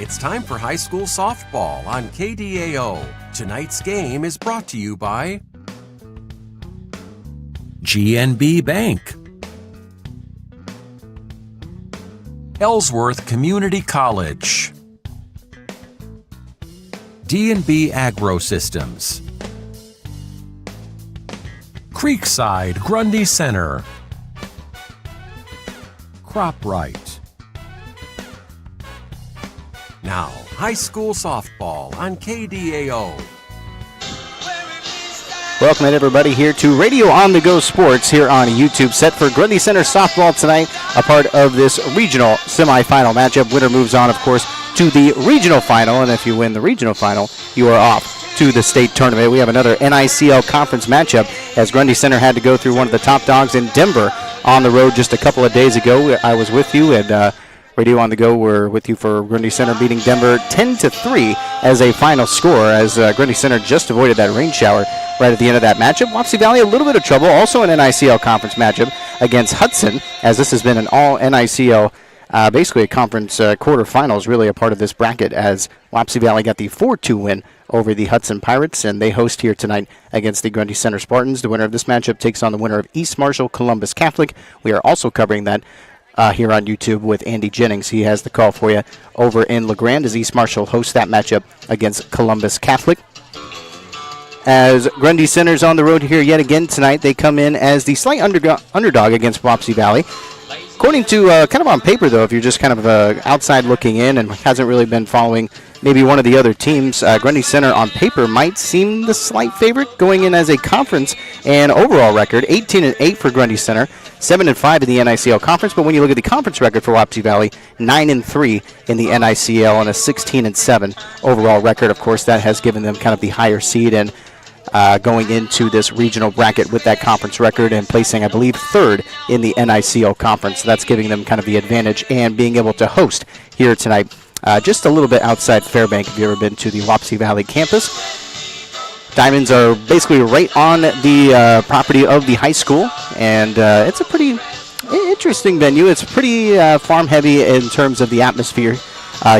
It's time for high school softball on KDAO. Tonight's game is brought to you by GNB Bank, Ellsworth Community College, D&B Agro Systems, Creekside Grundy Center, CropRite. Now, high school softball on KDAO. Welcome everybody here to Radio On The Go Sports here on YouTube, set for Grundy Center softball tonight, a part of this regional semifinal matchup. Winner moves on, of course, to the regional final, and if you win the regional final, you are off to the state tournament. We have another NICL conference matchup as Grundy Center had to go through one of the top dogs in Denver on the road just a couple of days ago. I was with you, and Radio On The Go, we're with you for Grundy Center beating Denver 10-3 as a final score, as Grundy Center just avoided that rain shower right at the end of that matchup. Wapsie Valley, a little bit of trouble, also an NICL conference matchup against Hudson, as this has been an all-NICL, basically a conference quarterfinals, really a part of this bracket, as Wapsie Valley got the 4-2 win over the Hudson Pirates, and they host here tonight against the Grundy Center Spartans. The winner of this matchup takes on the winner of East Marshall Columbus Catholic. We are also covering that here on YouTube with Andy Jennings. He has the call for you over in LeGrand as East Marshall hosts that matchup against Columbus Catholic. As Grundy Center's on the road here yet again tonight, they come in as the slight underdog against Wapsie Valley. According to kind of on paper, though, if you're just kind of outside looking in and hasn't really been following maybe one of the other teams, Grundy Center on paper might seem the slight favorite going in as a conference and overall record, 18-8 for Grundy Center, 7-5 in the NICL conference. But when you look at the conference record for Wapsie Valley, 9-3 in the NICL and a 16-7 overall record. Of course, that has given them kind of the higher seed and going into this regional bracket with that conference record and placing, I believe, third in the NICL conference. So that's giving them kind of the advantage and being able to host here tonight. Just a little bit outside Fairbank, if you've ever been to the Wapsie Valley campus. Diamonds are basically right on the property of the high school, and it's a pretty interesting venue. It's pretty farm-heavy in terms of the atmosphere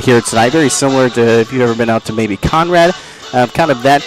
here tonight. Very similar to, if you've ever been out to maybe Conrad, kind of that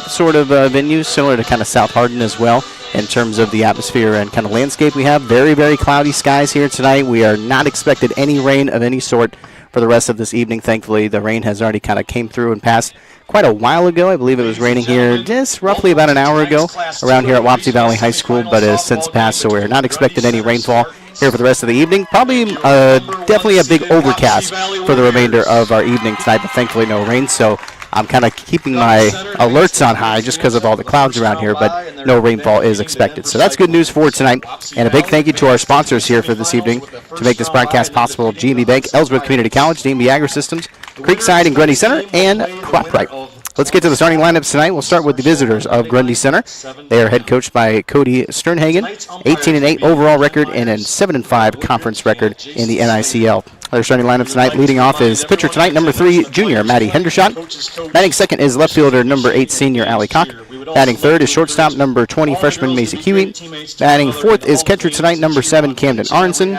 sort of venue, similar to kind of South Hardin as well in terms of the atmosphere and kind of landscape we have. Very, very cloudy skies here tonight. We are not expected any rain of any sort for the rest of this evening. Thankfully, the rain has already kind of came through and passed quite a while ago. I believe it was raining here just roughly about an hour ago around here at Wapsie Valley High School, but it has since passed, so we're not expecting any rainfall here for the rest of the evening. Probably definitely a big overcast for the remainder of our evening tonight, but thankfully no rain, so I'm kind of keeping my alerts on high just because of all the clouds around here, but no rainfall is expected. So that's good news for tonight. And a big thank you to our sponsors here for this evening to make this broadcast possible: GNB Bank, Ellsworth Community College, D&B Agro Systems, Creekside and Grundy Center, and CropRite. Let's get to the starting lineups tonight. We'll start with the visitors of Grundy Center. They are head coached by Cody Sternhagen, 18-8 overall record and a 7-5 conference record in the NICL. Their starting lineup tonight, leading off is pitcher tonight, number 3, junior Maddie Hendershot. Batting second is left fielder, number 8, senior Allie Koch. Batting third is shortstop, number 20, freshman Macy Kiwi. Batting fourth is catcher tonight, number 7, Camden Aronson.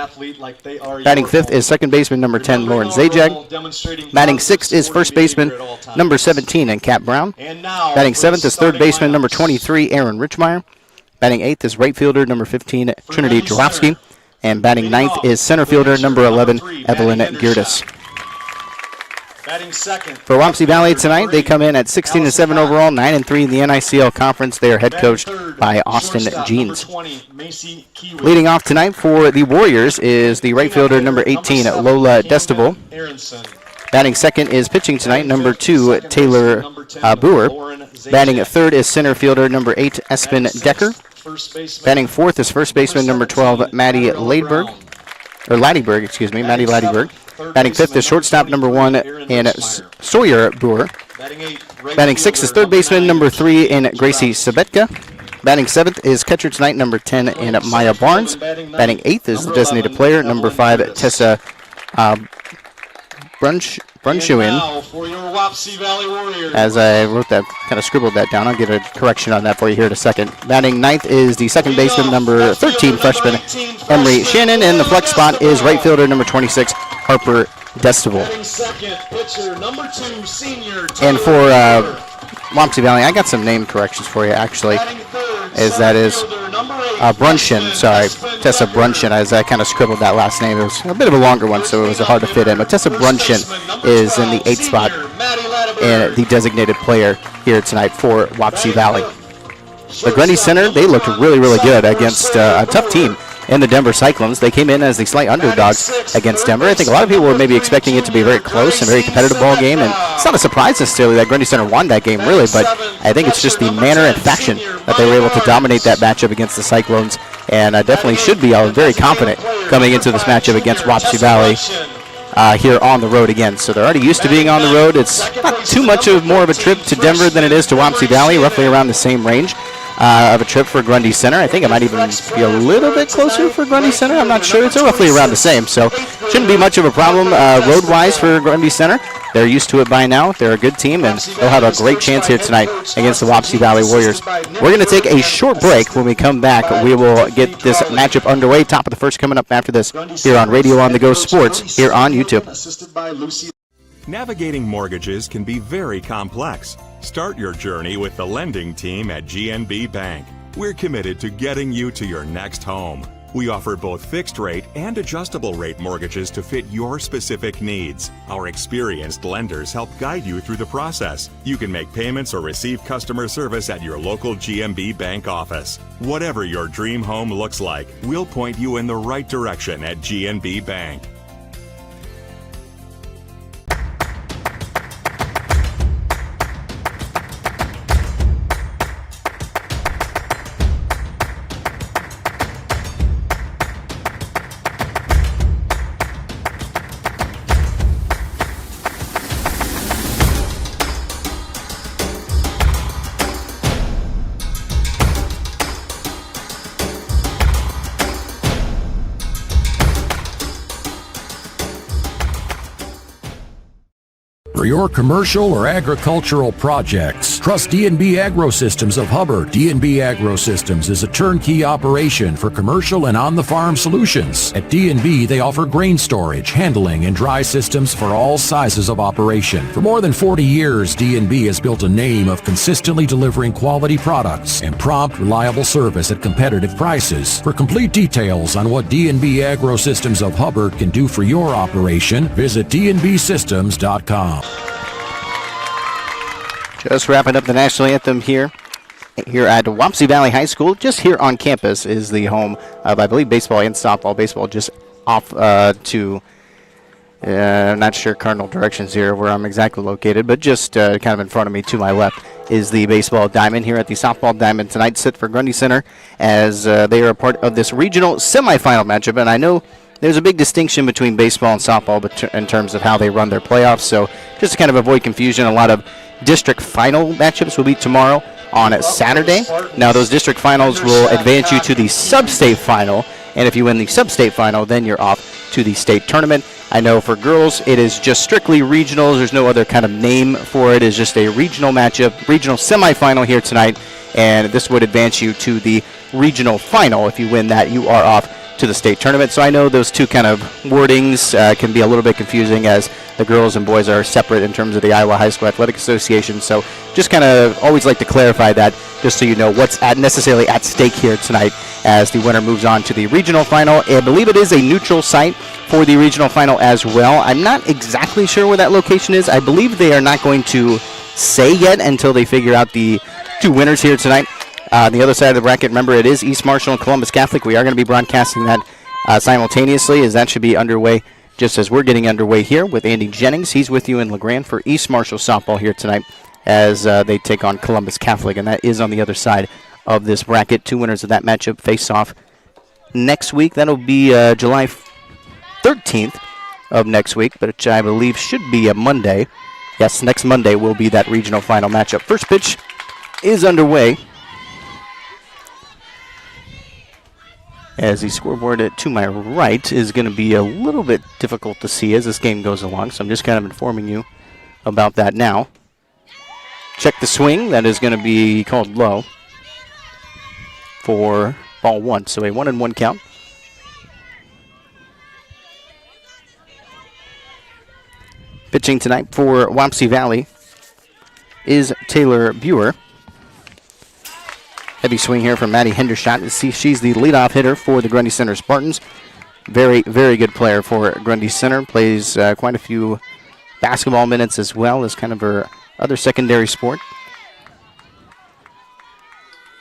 Batting fifth is second baseman, number 10, Lauren Zajac. Batting sixth is first baseman, number 17, and Kat Brown. Batting seventh is third baseman, number 23, Aaron Richmeyer. Batting eighth is right fielder, number 15, Trinity Jarofsky. And batting ninth is center fielder, number 11, Evelyn Geerdes. For Wapsie Valley tonight, they come in at 16-7 overall, 9-3 in the NICL conference. They are head coached by Austin Jeans. Leading off tonight for the Warriors is the right fielder, number 18, Lola Destival. Batting second is pitching tonight, number 2, Taylor Boer. Batting third is center fielder, number 8, Espen Decker. Batting fourth is first baseman, number 12, Maddie Ladyberg. Maddie Ladyberg. Batting fifth is shortstop, number 1, and Sawyer Boer. Batting sixth is third baseman, number 3, and Gracie Sabetka. Batting seventh is catcher tonight, number 10, and Maya Barnes. Batting eighth is the designated player, number 5, Tessa Brunschuin. As I wrote that, kind of scribbled that down, I'll get a correction on that for you here in a second. Batting ninth is the second baseman, number 13, freshman Emery Shannon, and the flex spot is right fielder, number 26, Harper Festival. Second, pitcher, number 2, senior. And for Wapsie Valley, I got some name corrections for you, actually. That is Brunshin, sorry, Tessa Brunshin, as I kind of scribbled that last name. It was a bit of a longer one, so it was hard to fit in. But Tessa Brunshin is in the 8th spot and the designated player here tonight for Wapsie Valley. The Grundy Center, they looked really, really good against a tough team in the Denver Cyclones. They came in as the slight underdogs against Denver. I think a lot of people were maybe expecting it to be a very close and very competitive ball game, and it's not a surprise necessarily that Grundy Center won that game, really, but I think it's just the manner and fashion that they were able to dominate that matchup against the Cyclones, and I definitely should be very confident coming into this matchup against Wapsie Valley here on the road again. So they're already used to being on the road. It's not too much of more of a trip to Denver than it is to Wapsie Valley, roughly around the same range of a trip for Grundy Center. I think it might even be a little bit closer for Grundy Center. I'm not sure. It's roughly around the same, so shouldn't be much of a problem road-wise for Grundy Center. They're used to it by now. They're a good team, and they'll have a great chance here tonight against the Wapsie Valley Warriors. We're going to take a short break. When we come back, we will get this matchup underway. Top of the first coming up after this here on Radio On The Go Sports here on YouTube. Navigating mortgages can be very complex. Start your journey with the lending team at GNB Bank. We're committed to getting you to your next home. We offer both fixed rate and adjustable rate mortgages to fit your specific needs. Our experienced lenders help guide you through the process. You can make payments or receive customer service at your local GNB Bank office. Whatever your dream home looks like, we'll point you in the right direction at GNB Bank. For your commercial or agricultural projects, trust D&B Agrosystems of Hubbard. D&B Agrosystems is a turnkey operation for commercial and on-the-farm solutions. At D&B, they offer grain storage, handling, and dry systems for all sizes of operation. For more than 40 years, D&B has built a name of consistently delivering quality products and prompt, reliable service at competitive prices. For complete details on what D&B Agrosystems of Hubbard can do for your operation, visit dnbsystems.com. Just wrapping up the national anthem here at Wapsie Valley High School. Just here on campus is the home of, I believe, baseball and softball. Baseball just off to, I'm not sure cardinal directions here where I'm exactly located, but just kind of in front of me to my left is the baseball diamond here at the softball diamond tonight. Sit for Grundy Center as they are a part of this regional semifinal matchup. And I know there's a big distinction between baseball and softball in terms of how they run their playoffs. So just to kind of avoid confusion, a lot of district final matchups will be tomorrow on Saturday. Now, those district finals will advance you to the sub-state final, and if you win the sub-state final, then you're off to the state tournament. I know for girls, it is just strictly regionals. There's no other kind of name for it. It's just a regional matchup, regional semifinal here tonight, and this would advance you to the regional final. If you win that, you are off to the state tournament. So I know those two kind of wordings can be a little bit confusing, as the girls and boys are separate in terms of the Iowa High School Athletic Association. So just kind of always like to clarify that, just so you know what's necessarily at stake here tonight as the winner moves on to the regional final. I believe it is a neutral site for the regional final as well. I'm not exactly sure where that location is. I believe they are not going to say yet until they figure out the two winners here tonight. On the other side of the bracket, remember, it is East Marshall and Columbus Catholic. We are going to be broadcasting that simultaneously, as that should be underway just as we're getting underway here with Andy Jennings. He's with you in LeGrand for East Marshall softball here tonight as they take on Columbus Catholic, and that is on the other side of this bracket. Two winners of that matchup face off next week. That'll be July 13th of next week, but which I believe should be a Monday. Yes, next Monday will be that regional final matchup. First pitch is underway, as the scoreboard to my right is going to be a little bit difficult to see as this game goes along, so I'm just kind of informing you about that now. Check the swing. That is going to be called low for ball one, so a 1-1 count. Pitching tonight for Wapsie Valley is Taylor Buer. Heavy swing here from Maddie Hendershot. She's the leadoff hitter for the Grundy Center Spartans. Very, very good player for Grundy Center. Plays quite a few basketball minutes as well as kind of her other secondary sport.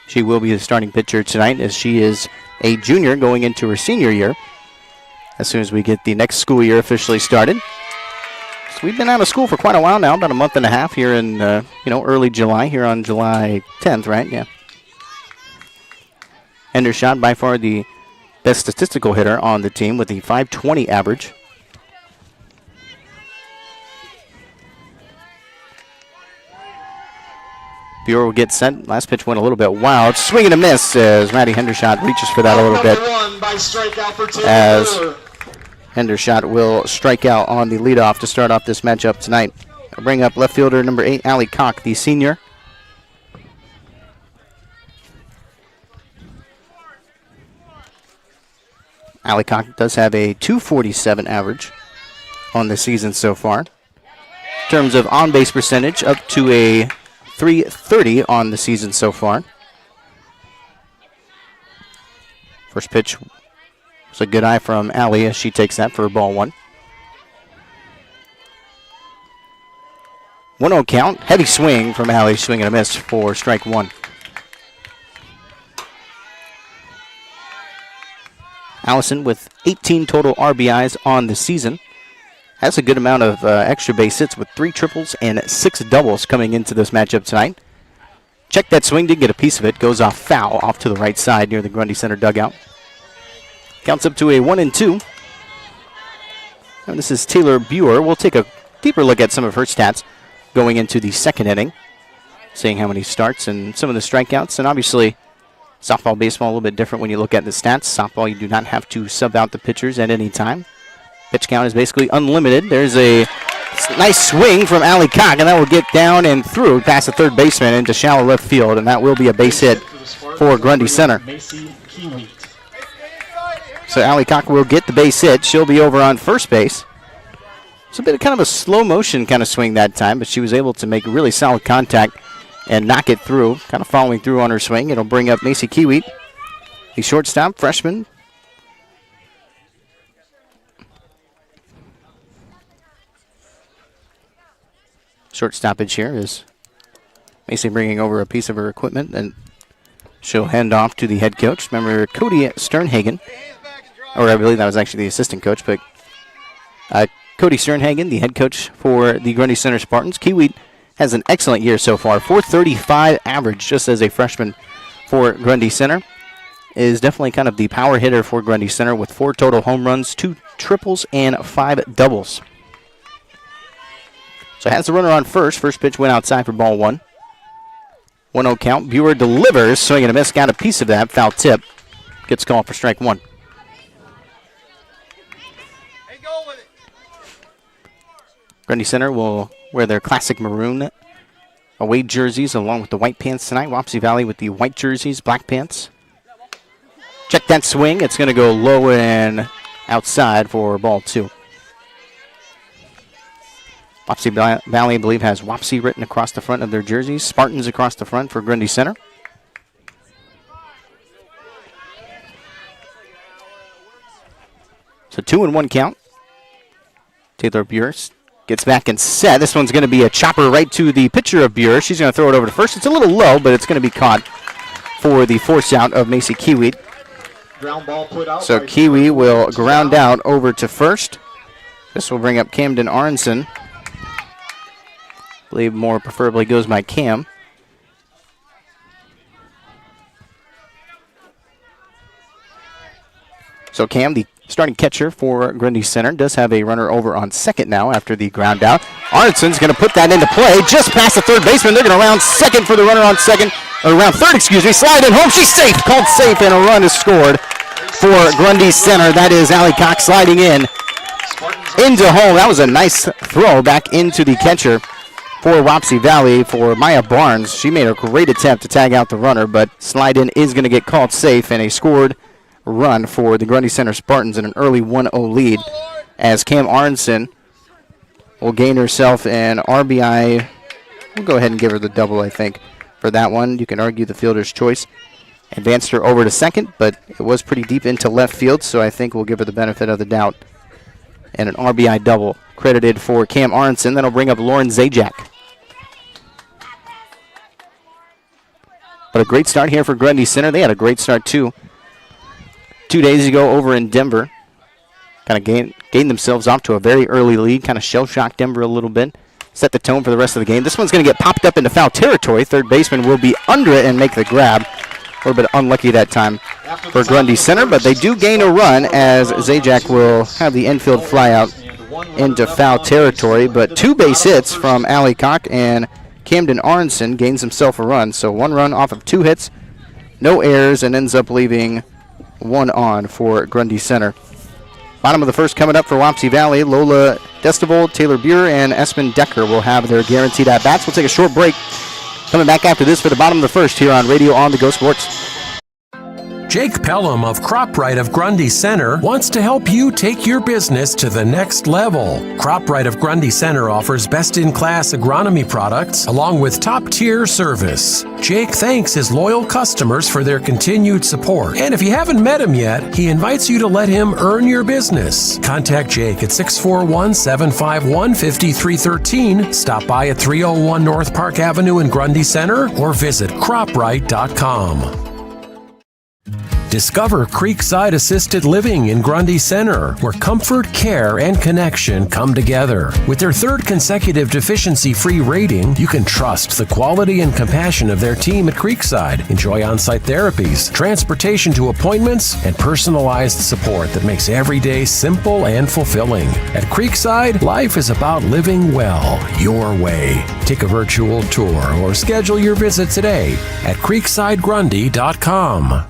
She will be the starting pitcher tonight as she is a junior going into her senior year as soon as we get the next school year officially started. So we've been out of school for quite a while now, about a month and a half here in early July, here on July 10th, right? Yeah. Hendershot, by far the best statistical hitter on the team with a .520 average. Buer will get set. Last pitch went a little bit wild. Swing and a miss as Maddie Hendershot reaches for that a little bit. As Hendershot will strike out on the leadoff to start off this matchup tonight. I'll bring up left fielder number 8, Allie Koch, the senior. Allie Koch does have a .247 average on the season so far. In terms of on-base percentage, up to a .330 on the season so far. First pitch was a good eye from Allie as she takes that for ball one. 1-0 count. Heavy swing from Allie, swing and a miss for strike one. Allison with 18 total RBIs on the season. Has a good amount of extra base hits with 3 triples and 6 doubles coming into this matchup tonight. Check that swing, did get a piece of it. Goes off foul off to the right side near the Grundy Center dugout. Counts up to a 1-2. And this is Taylor Buer. We'll take a deeper look at some of her stats going into the second inning. Seeing how many starts and some of the strikeouts. And obviously, softball, baseball, a little bit different when you look at the stats. Softball, you do not have to sub out the pitchers at any time. Pitch count is basically unlimited. There's a nice swing from Allie Koch, and that will get down and through past the third baseman into shallow left field, and that will be a base hit for Grundy Center. So Allie Koch will get the base hit. She'll be over on first base. It's a bit of kind of a slow motion kind of swing that time, but she was able to make really solid contact and knock it through, kind of following through on her swing. It'll bring up Macy Kiewit, the shortstop, freshman. Short stoppage here is Macy bringing over a piece of her equipment, and she'll hand off to the head coach. Remember, Cody Sternhagen, or I believe that was actually the assistant coach, but Cody Sternhagen, the head coach for the Grundy Center Spartans. Kiewit has an excellent year so far, .435 average just as a freshman for Grundy Center. Is definitely kind of the power hitter for Grundy Center with 4 total home runs, 2 triples, and 5 doubles. So has the runner on first. First pitch went outside for ball one. 1-0 count. Buer delivers. Swing and a miss. Got a piece of that. Foul tip. Gets called for strike one. Grundy Center will wear their classic maroon away jerseys along with the white pants tonight. Wapsie Valley with the white jerseys, black pants. Check that swing. It's going to go low and outside for ball two. Wapsie Valley, I believe, has Wapsie written across the front of their jerseys. Spartans across the front for Grundy Center. So 2-1 count. Taylor Buer gets back and set. This one's going to be a chopper right to the pitcher of Buer. She's going to throw it over to first. It's a little low, but it's going to be caught for the force out of Macy Kiewit. So Kiewit will ground out over to first. This will bring up Camden Aronson. I believe more preferably goes by Cam. So Cam, the starting catcher for Grundy Center, does have a runner over on second now after the ground out. Arnson's going to put that into play just past the third baseman. They're going to round second for the runner on second, or round third, excuse me. Slide in home. She's safe. Called safe, and a run is scored for Grundy Center. That is Allie Koch sliding in into home. That was a nice throw back into the catcher for Wapsie Valley for Maya Barnes. She made a great attempt to tag out the runner, but slide in is going to get called safe, and a scored run for the Grundy Center Spartans in an early 1-0 lead as Cam Aronson will gain herself an RBI. We'll go ahead and give her the double, I think, for that one. You can argue the fielder's choice. Advanced her over to second, but it was pretty deep into left field, so I think we'll give her the benefit of the doubt. And an RBI double credited for Cam Aronson. That'll bring up Lauren Zajac. But a great start here for Grundy Center. They had a great start, too. 2 days ago over in Denver. Kind of gained themselves off to a very early lead. Kind of shell-shocked Denver a little bit. Set the tone for the rest of the game. This one's going to get popped up into foul territory. Third baseman will be under it and make the grab. A little bit unlucky that time for Grundy Center, but they do gain a run as Zajac will have the infield fly out into foul territory. But 2 base hits from Allie Koch and Camden Aronson gains himself a run. So 1 run off of 2 hits, no errors, and ends up leaving 1 on for Grundy Center. Bottom of the first coming up for Wapsie Valley. Lola Destival, Taylor Buer, and Espen Decker will have their guaranteed at-bats. We'll take a short break. Coming back after this for the bottom of the first here on Radio On The Go Sports. Jake Pelham of CropRite of Grundy Center wants to help you take your business to the next level. CropRite of Grundy Center offers best-in-class agronomy products along with top-tier service. Jake thanks his loyal customers for their continued support. And if you haven't met him yet, he invites you to let him earn your business. Contact Jake at 641-751-5313. Stop by at 301 North Park Avenue in Grundy Center or visit croprite.com. Discover Creekside Assisted Living in Grundy Center, where comfort, care, and connection come together. With their 3rd consecutive deficiency-free rating, you can trust the quality and compassion of their team at Creekside. Enjoy on-site therapies, transportation to appointments, and personalized support that makes every day simple and fulfilling. At Creekside, life is about living well, your way. Take a virtual tour or schedule your visit today at creeksidegrundy.com.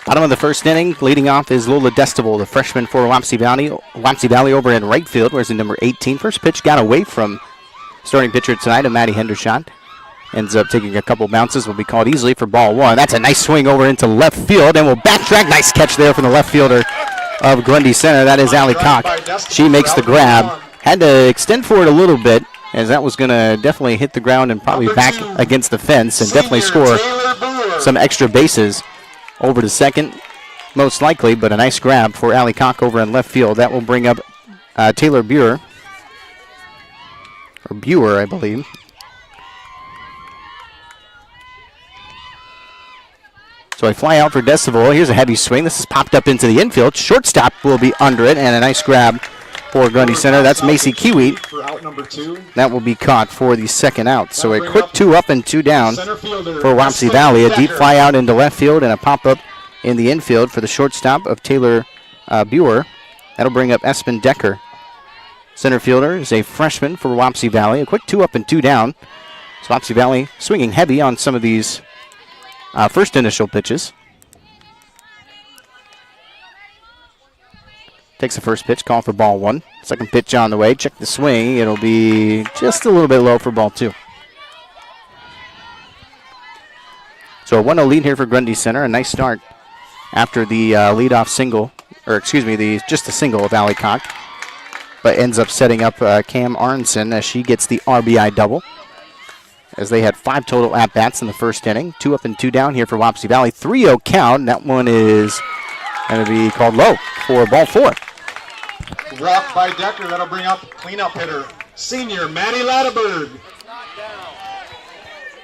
Bottom of the first inning, leading off is Lola Destival, the freshman for Wapsie Valley over in right field, where's the number 18. First pitch got away from starting pitcher tonight, of Maddie Hendershot. Ends up taking a couple bounces, will be called easily for ball 1. That's a nice swing over into left field, and will backtrack. Nice catch there from the left fielder of Grundy Center. That is Allie Koch. She makes the grab. Had to extend forward a little bit, as that was going to definitely hit the ground and probably back against the fence and definitely score some extra bases. Over to second, most likely, but a nice grab for Allie Koch over in left field. That will bring up Taylor Buer, or Buer, I believe. So a fly out for Destival. Here's a heavy swing. This is popped up into the infield. Shortstop will be under it, and a nice grab for Grundy Center. That's Macy Kiewit. For out number 2. That will be caught for the second out. So a quick 2 up and 2 down for Wapsie Valley. A deep fly out into left field and a pop-up in the infield for the shortstop of Taylor Buer. That'll bring up Espen Decker. Center fielder is a freshman for Wapsie Valley. A quick 2 up and 2 down. So Wapsie Valley swinging heavy on some of these first initial pitches. Takes the first pitch, call for ball 1. Second pitch on the way. Check the swing. It'll be just a little bit low for ball 2. So a 1-0 lead here for Grundy Center. A nice start after the leadoff single, just a single of Allie Koch. But ends up setting up Cam Aronson as she gets the RBI double. As they had 5 total at-bats in the first inning. 2 up and 2 down here for Wapsie Valley. 3-0 count. That one is going to be called low for ball 4. Walk by Decker. That'll bring up cleanup hitter, senior Maddie Latterberg.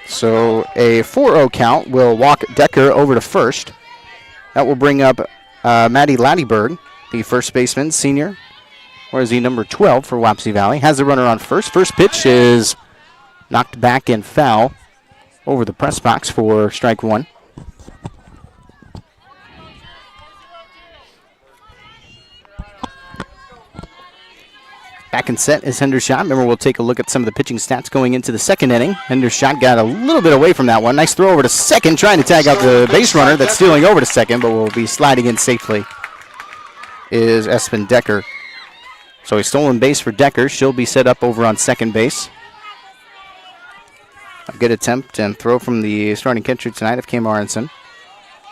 So a 4-0 count will walk Decker over to first. That will bring up Maddie Latterberg, the first baseman, senior. Whereas the number 12 for Wapsie Valley has the runner on first. First pitch is knocked back and foul over the press box for strike 1. Back and set is Hendershot. Remember, we'll take a look at some of the pitching stats going into the second inning. Hendershot got a little bit away from that one. Nice throw over to second, trying to tag out the base runner that's stealing over to second, but will be sliding in safely is Espen Decker. So a stolen base for Decker. She'll be set up over on second base. A good attempt and throw from the starting catcher tonight of Cam Aronson.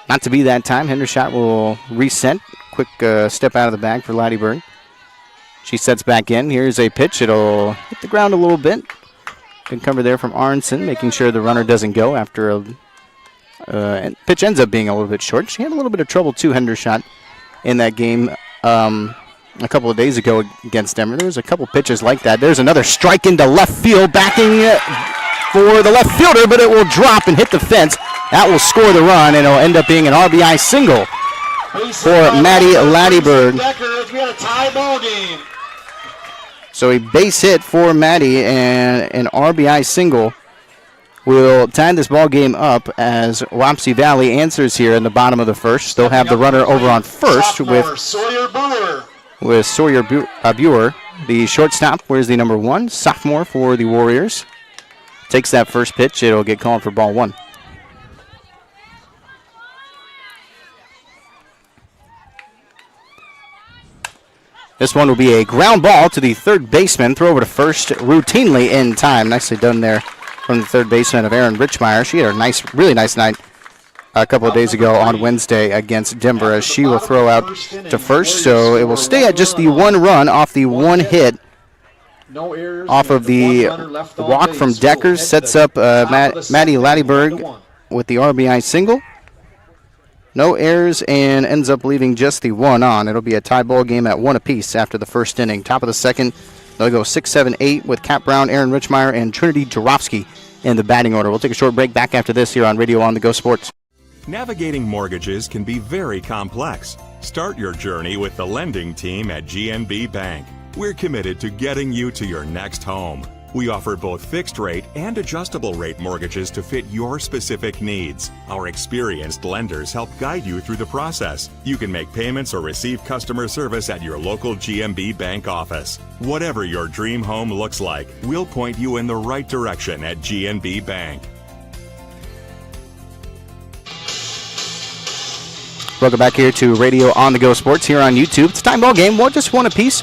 Not to be that time. Hendershot will reset. Quick step out of the bag for Latterberg. She sets back in. Here's a pitch. It'll hit the ground a little bit. Good cover there from Aronson, making sure the runner doesn't go after and pitch ends up being a little bit short. She had a little bit of trouble, too, Hendershot, in that game a couple of days ago against Denver. There was a couple pitches like that. There's another strike into left field, backing for the left fielder, but it will drop and hit the fence. That will score the run, and it'll end up being an RBI single for Maddie Laddieberg. We got a tie ball game. So a base hit for Maddie and an RBI single will tie this ball game up as Wapsie Valley answers here in the bottom of the first. They'll have the runner over on first with Sawyer Buer, the shortstop. Where's the number 1? Sophomore for the Warriors. Takes that first pitch. It'll get called for ball 1. This one will be a ground ball to the third baseman. Throw over to first routinely in time. Nicely done there from the third baseman of Erin Richmeyer. She had a really nice night a couple of days ago on Wednesday against Denver, as she will throw out to first. So it will stay at just the 1 run off the 1 hit off of the walk from Deckers. Sets up Maddie Laddieberg with the RBI single. No errors, and ends up leaving just the 1 on. It'll be a tie ball game at 1 apiece after the first inning. Top of the second, they'll go 6, 7, 8 with Kat Brown, Erin Richmeyer, and Trinity Jarofsky in the batting order. We'll take a short break. Back after this here on Radio on the Go Sports. Navigating mortgages can be very complex. Start your journey with the lending team at GNB Bank. We're committed to getting you to your next home. We offer both fixed rate and adjustable rate mortgages to fit your specific needs. Our experienced lenders help guide you through the process. You can make payments or receive customer service at your local GMB Bank office. Whatever your dream home looks like, we'll point you in the right direction at GNB Bank. Welcome back here to Radio on the Go Sports here on YouTube. It's a time ball game. Well, just 1 apiece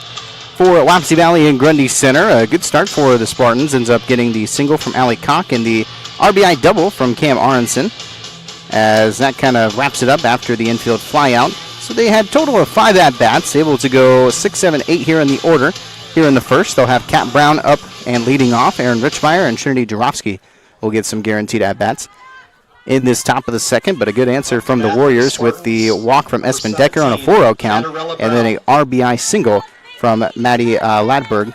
for Wapsie Valley and Grundy Center. A good start for the Spartans. Ends up getting the single from Allie Koch and the RBI double from Cam Aronson, as that kind of wraps it up after the infield flyout. So they had a total of 5 at-bats, able to go 6, 7, 8 here in the order. Here in the first, they'll have Kat Brown up and leading off. Erin Richmeyer and Trinity Jarofsky will get some guaranteed at-bats in this top of the second, but a good answer from the Warriors with the walk from Espen Decker on a 4-0 count, and then a RBI single from Maddie Laddieberg,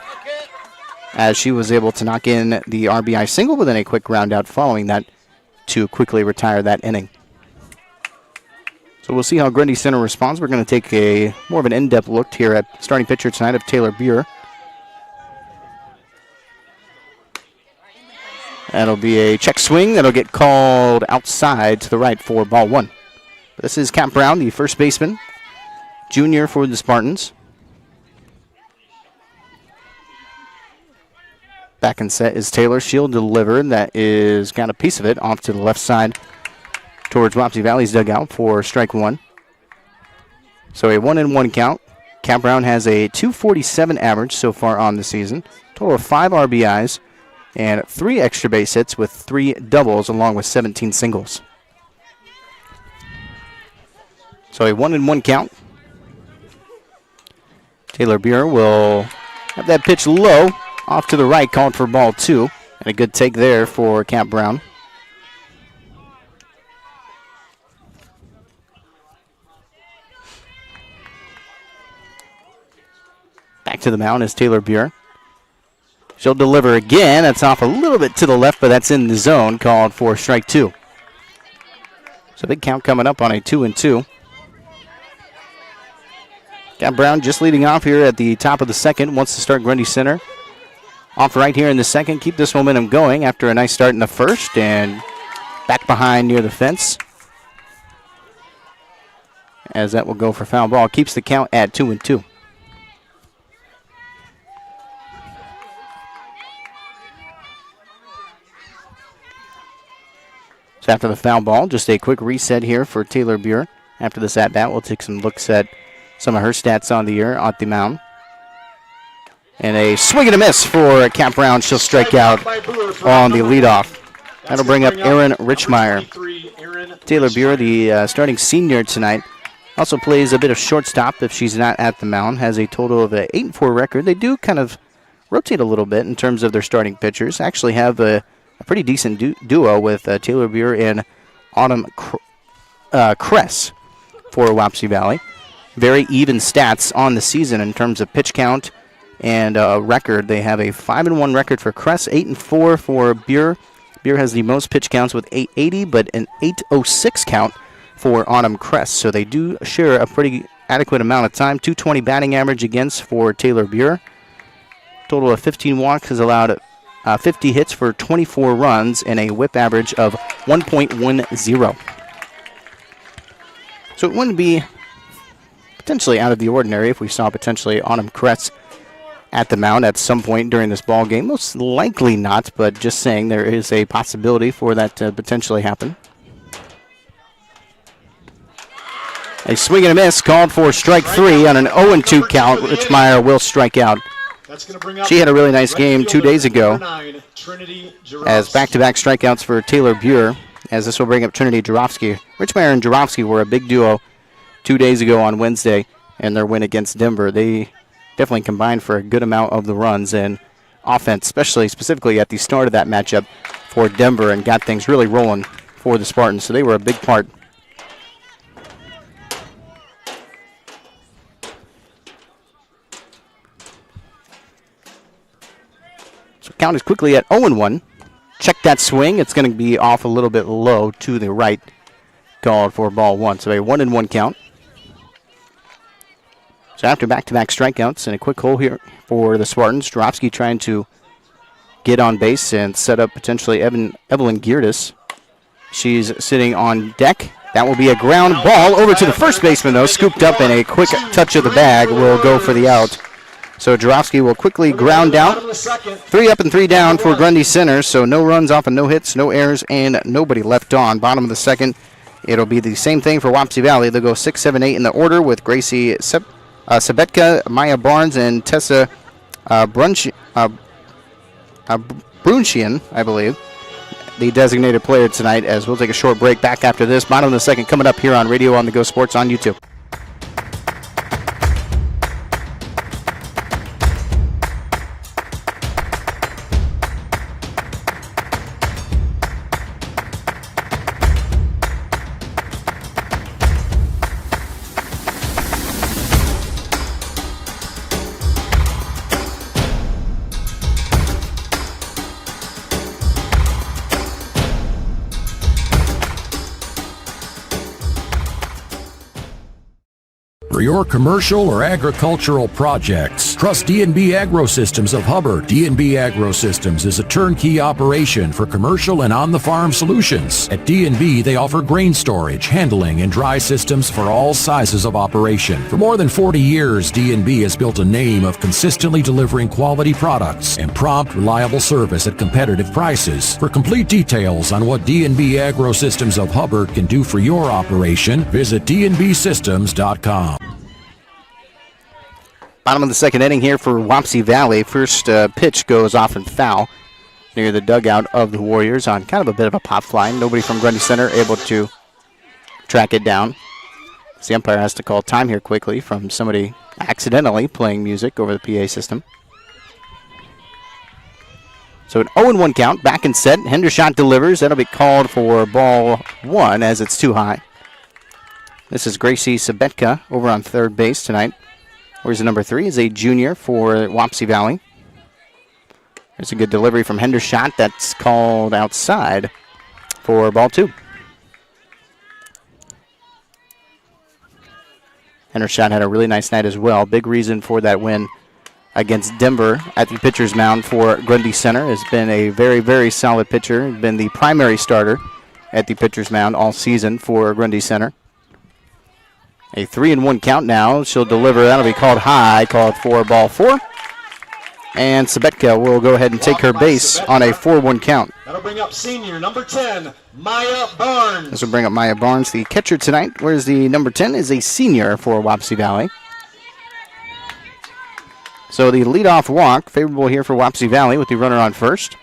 as she was able to knock in the RBI single, but then a quick ground out following that to quickly retire that inning. So we'll see how Grundy Center responds. We're going to take a more of an in-depth look here at starting pitcher tonight of Taylor Buer. That'll be a check swing that'll get called outside to the right for ball 1. This is Kat Brown, the first baseman, junior for the Spartans. Back and set is Taylor. She'll deliver. That is got a piece of it off to the left side towards Wapsie Valley's dugout for strike 1. So a 1-1 count. Kat Brown has a .247 average so far on the season. Total of 5 RBIs and 3 extra base hits with 3 doubles along with 17 singles. So a 1-1 count. Taylor Buer will have that pitch low off to the right, called for ball 2. And a good take there for Kat Brown. Back to the mound is Taylor Buer. She'll deliver again. That's off a little bit to the left, but that's in the zone, called for strike 2. So big count coming up on a 2-2. Kat Brown just leading off here at the top of the second. Wants to start Grundy Center off right here in the second. Keep this momentum going after a nice start in the first, and back behind near the fence, as that will go for foul ball. Keeps the count at 2-2. So after the foul ball, just a quick reset here for Taylor Buer. After this at-bat, we'll take some looks at some of her stats on the year at the mound. And a swing and a miss for Kat Brown. She'll strike out on the leadoff. That'll bring up Erin Richmeyer. Taylor Buer, the starting senior tonight Also plays a bit of shortstop if she's not at the mound. Has a total of an 8-4 record. They do kind of rotate a little bit in terms of their starting pitchers. Actually have a pretty decent duo with Taylor Buer and Autumn Kress for Wapsie Valley. Very even stats on the season in terms of pitch count and record. They have a 5-1 record for Kress, 8-4 for Buer. Buer has the most pitch counts with 880, but an 806 count for Autumn Kress. So they do share a pretty adequate amount of time. 220 batting average against for Taylor Buer. Total of 15 walks has allowed 50 hits for 24 runs and a whip average of 1.10. So it wouldn't be potentially out of the ordinary if we saw potentially Autumn Kress at the mound at some point during this ball game. Most likely not, but just saying there is a possibility for that to potentially happen. A swing and a miss called for strike 3 on an 0-2 count. Richmeyer will strike out. She had a really nice game 2 days ago as back-to-back strikeouts for Taylor Buer, as this will bring up Trinity Jarofsky. Richmeyer and Jarofsky were a big duo 2 days ago on Wednesday in their win against Denver. They definitely combined for a good amount of the runs and offense, specifically at the start of that matchup for Denver, and got things really rolling for the Spartans. So they were a big part. So count is quickly at 0-1. Check that swing. It's going to be off a little bit low to the right, called for ball 1. So a 1-1 count. So after back-to-back strikeouts and a quick hole here for the Spartans, Jarofsky trying to get on base and set up potentially Evelyn Geertis. She's sitting on deck. That will be a ground ball over to the first baseman, though. Scooped up, and a quick touch of the bag will go for the out. So Jarofsky will quickly ground out. 3 up and 3 down for Grundy Center. So no runs off and no hits, no errors, and nobody left on. Bottom of the second, it'll be the same thing for Wapsie Valley. They'll go 6, 7, 8 in the order with Gracie Sabetka, Maya Barnes, and Tessa Brunshian, I believe, the designated player tonight, as we'll take a short break. Back after this. Bottom of the second coming up here on Radio on the Go Sports on YouTube. For your commercial or agricultural projects, trust D&B Agrosystems of Hubbard. D&B Agrosystems is a turnkey operation for commercial and on-the-farm solutions. At D&B, they offer grain storage, handling, and dry systems for all sizes of operation. For more than 40 years, D&B has built a name of consistently delivering quality products and prompt, reliable service at competitive prices. For complete details on what D&B Agrosystems of Hubbard can do for your operation, visit dnbsystems.com. Bottom of the second inning here for Wapsie Valley. First pitch goes off and foul near the dugout of the Warriors on kind of a bit of a pop fly. Nobody from Grundy Center able to track it down. So the umpire has to call time here quickly from somebody accidentally playing music over the PA system. So an 0-1 count, back and set. Hendershot delivers. That'll be called for ball 1 as it's too high. This is Gracie Sabetka over on third base tonight. Where's the number 3? Is a junior for Wapsie Valley. There's a good delivery from Hendershot. That's called outside for ball 2. Hendershot had a really nice night as well. Big reason for that win against Denver at the pitcher's mound for Grundy Center. Has been a very, very solid pitcher. Been the primary starter at the pitcher's mound all season for Grundy Center. A 3-1 count now. She'll deliver. That'll be called high, called for ball 4. And Sabetka will go ahead and take her base on a 4-1 count. That'll bring up senior number 10, Maya Barnes. This will bring up Maya Barnes, the catcher tonight. Whereas the number 10 is a senior for Wapsie Valley. So the leadoff walk, favorable here for Wapsie Valley with the runner on first.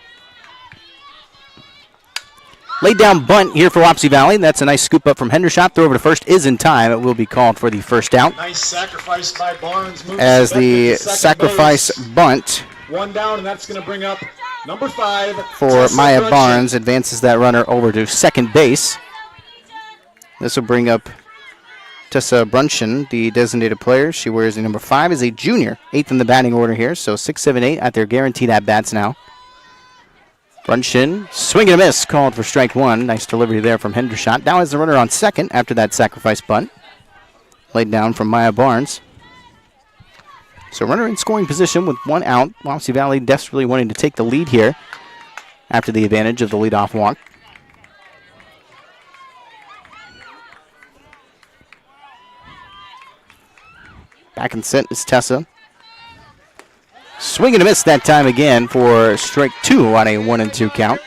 Laid down bunt here for Wapsie Valley. That's a nice scoop up from Hendershot. Throw over to first is in time. It will be called for the first out. Nice sacrifice by Barnes. As the sacrifice bunt one down, and that's going to bring up number 5 for Maya Barnes. Advances that runner over to second base. This will bring up Tessa Brunchen, the designated player. She wears the number 5, is a junior. 8th in the batting order here, so 6, 7, 8 at their guaranteed at-bats now. Brunchen, swing and a miss, called for strike 1. Nice delivery there from Hendershot. Now has the runner on second after that sacrifice bunt. Laid down from Maya Barnes. So runner in scoring position with 1 out. Wapsie Valley desperately wanting to take the lead here after the advantage of the leadoff walk. Back and set is Tessa. Swing and a miss that time again for strike 2 on a 1-2 count.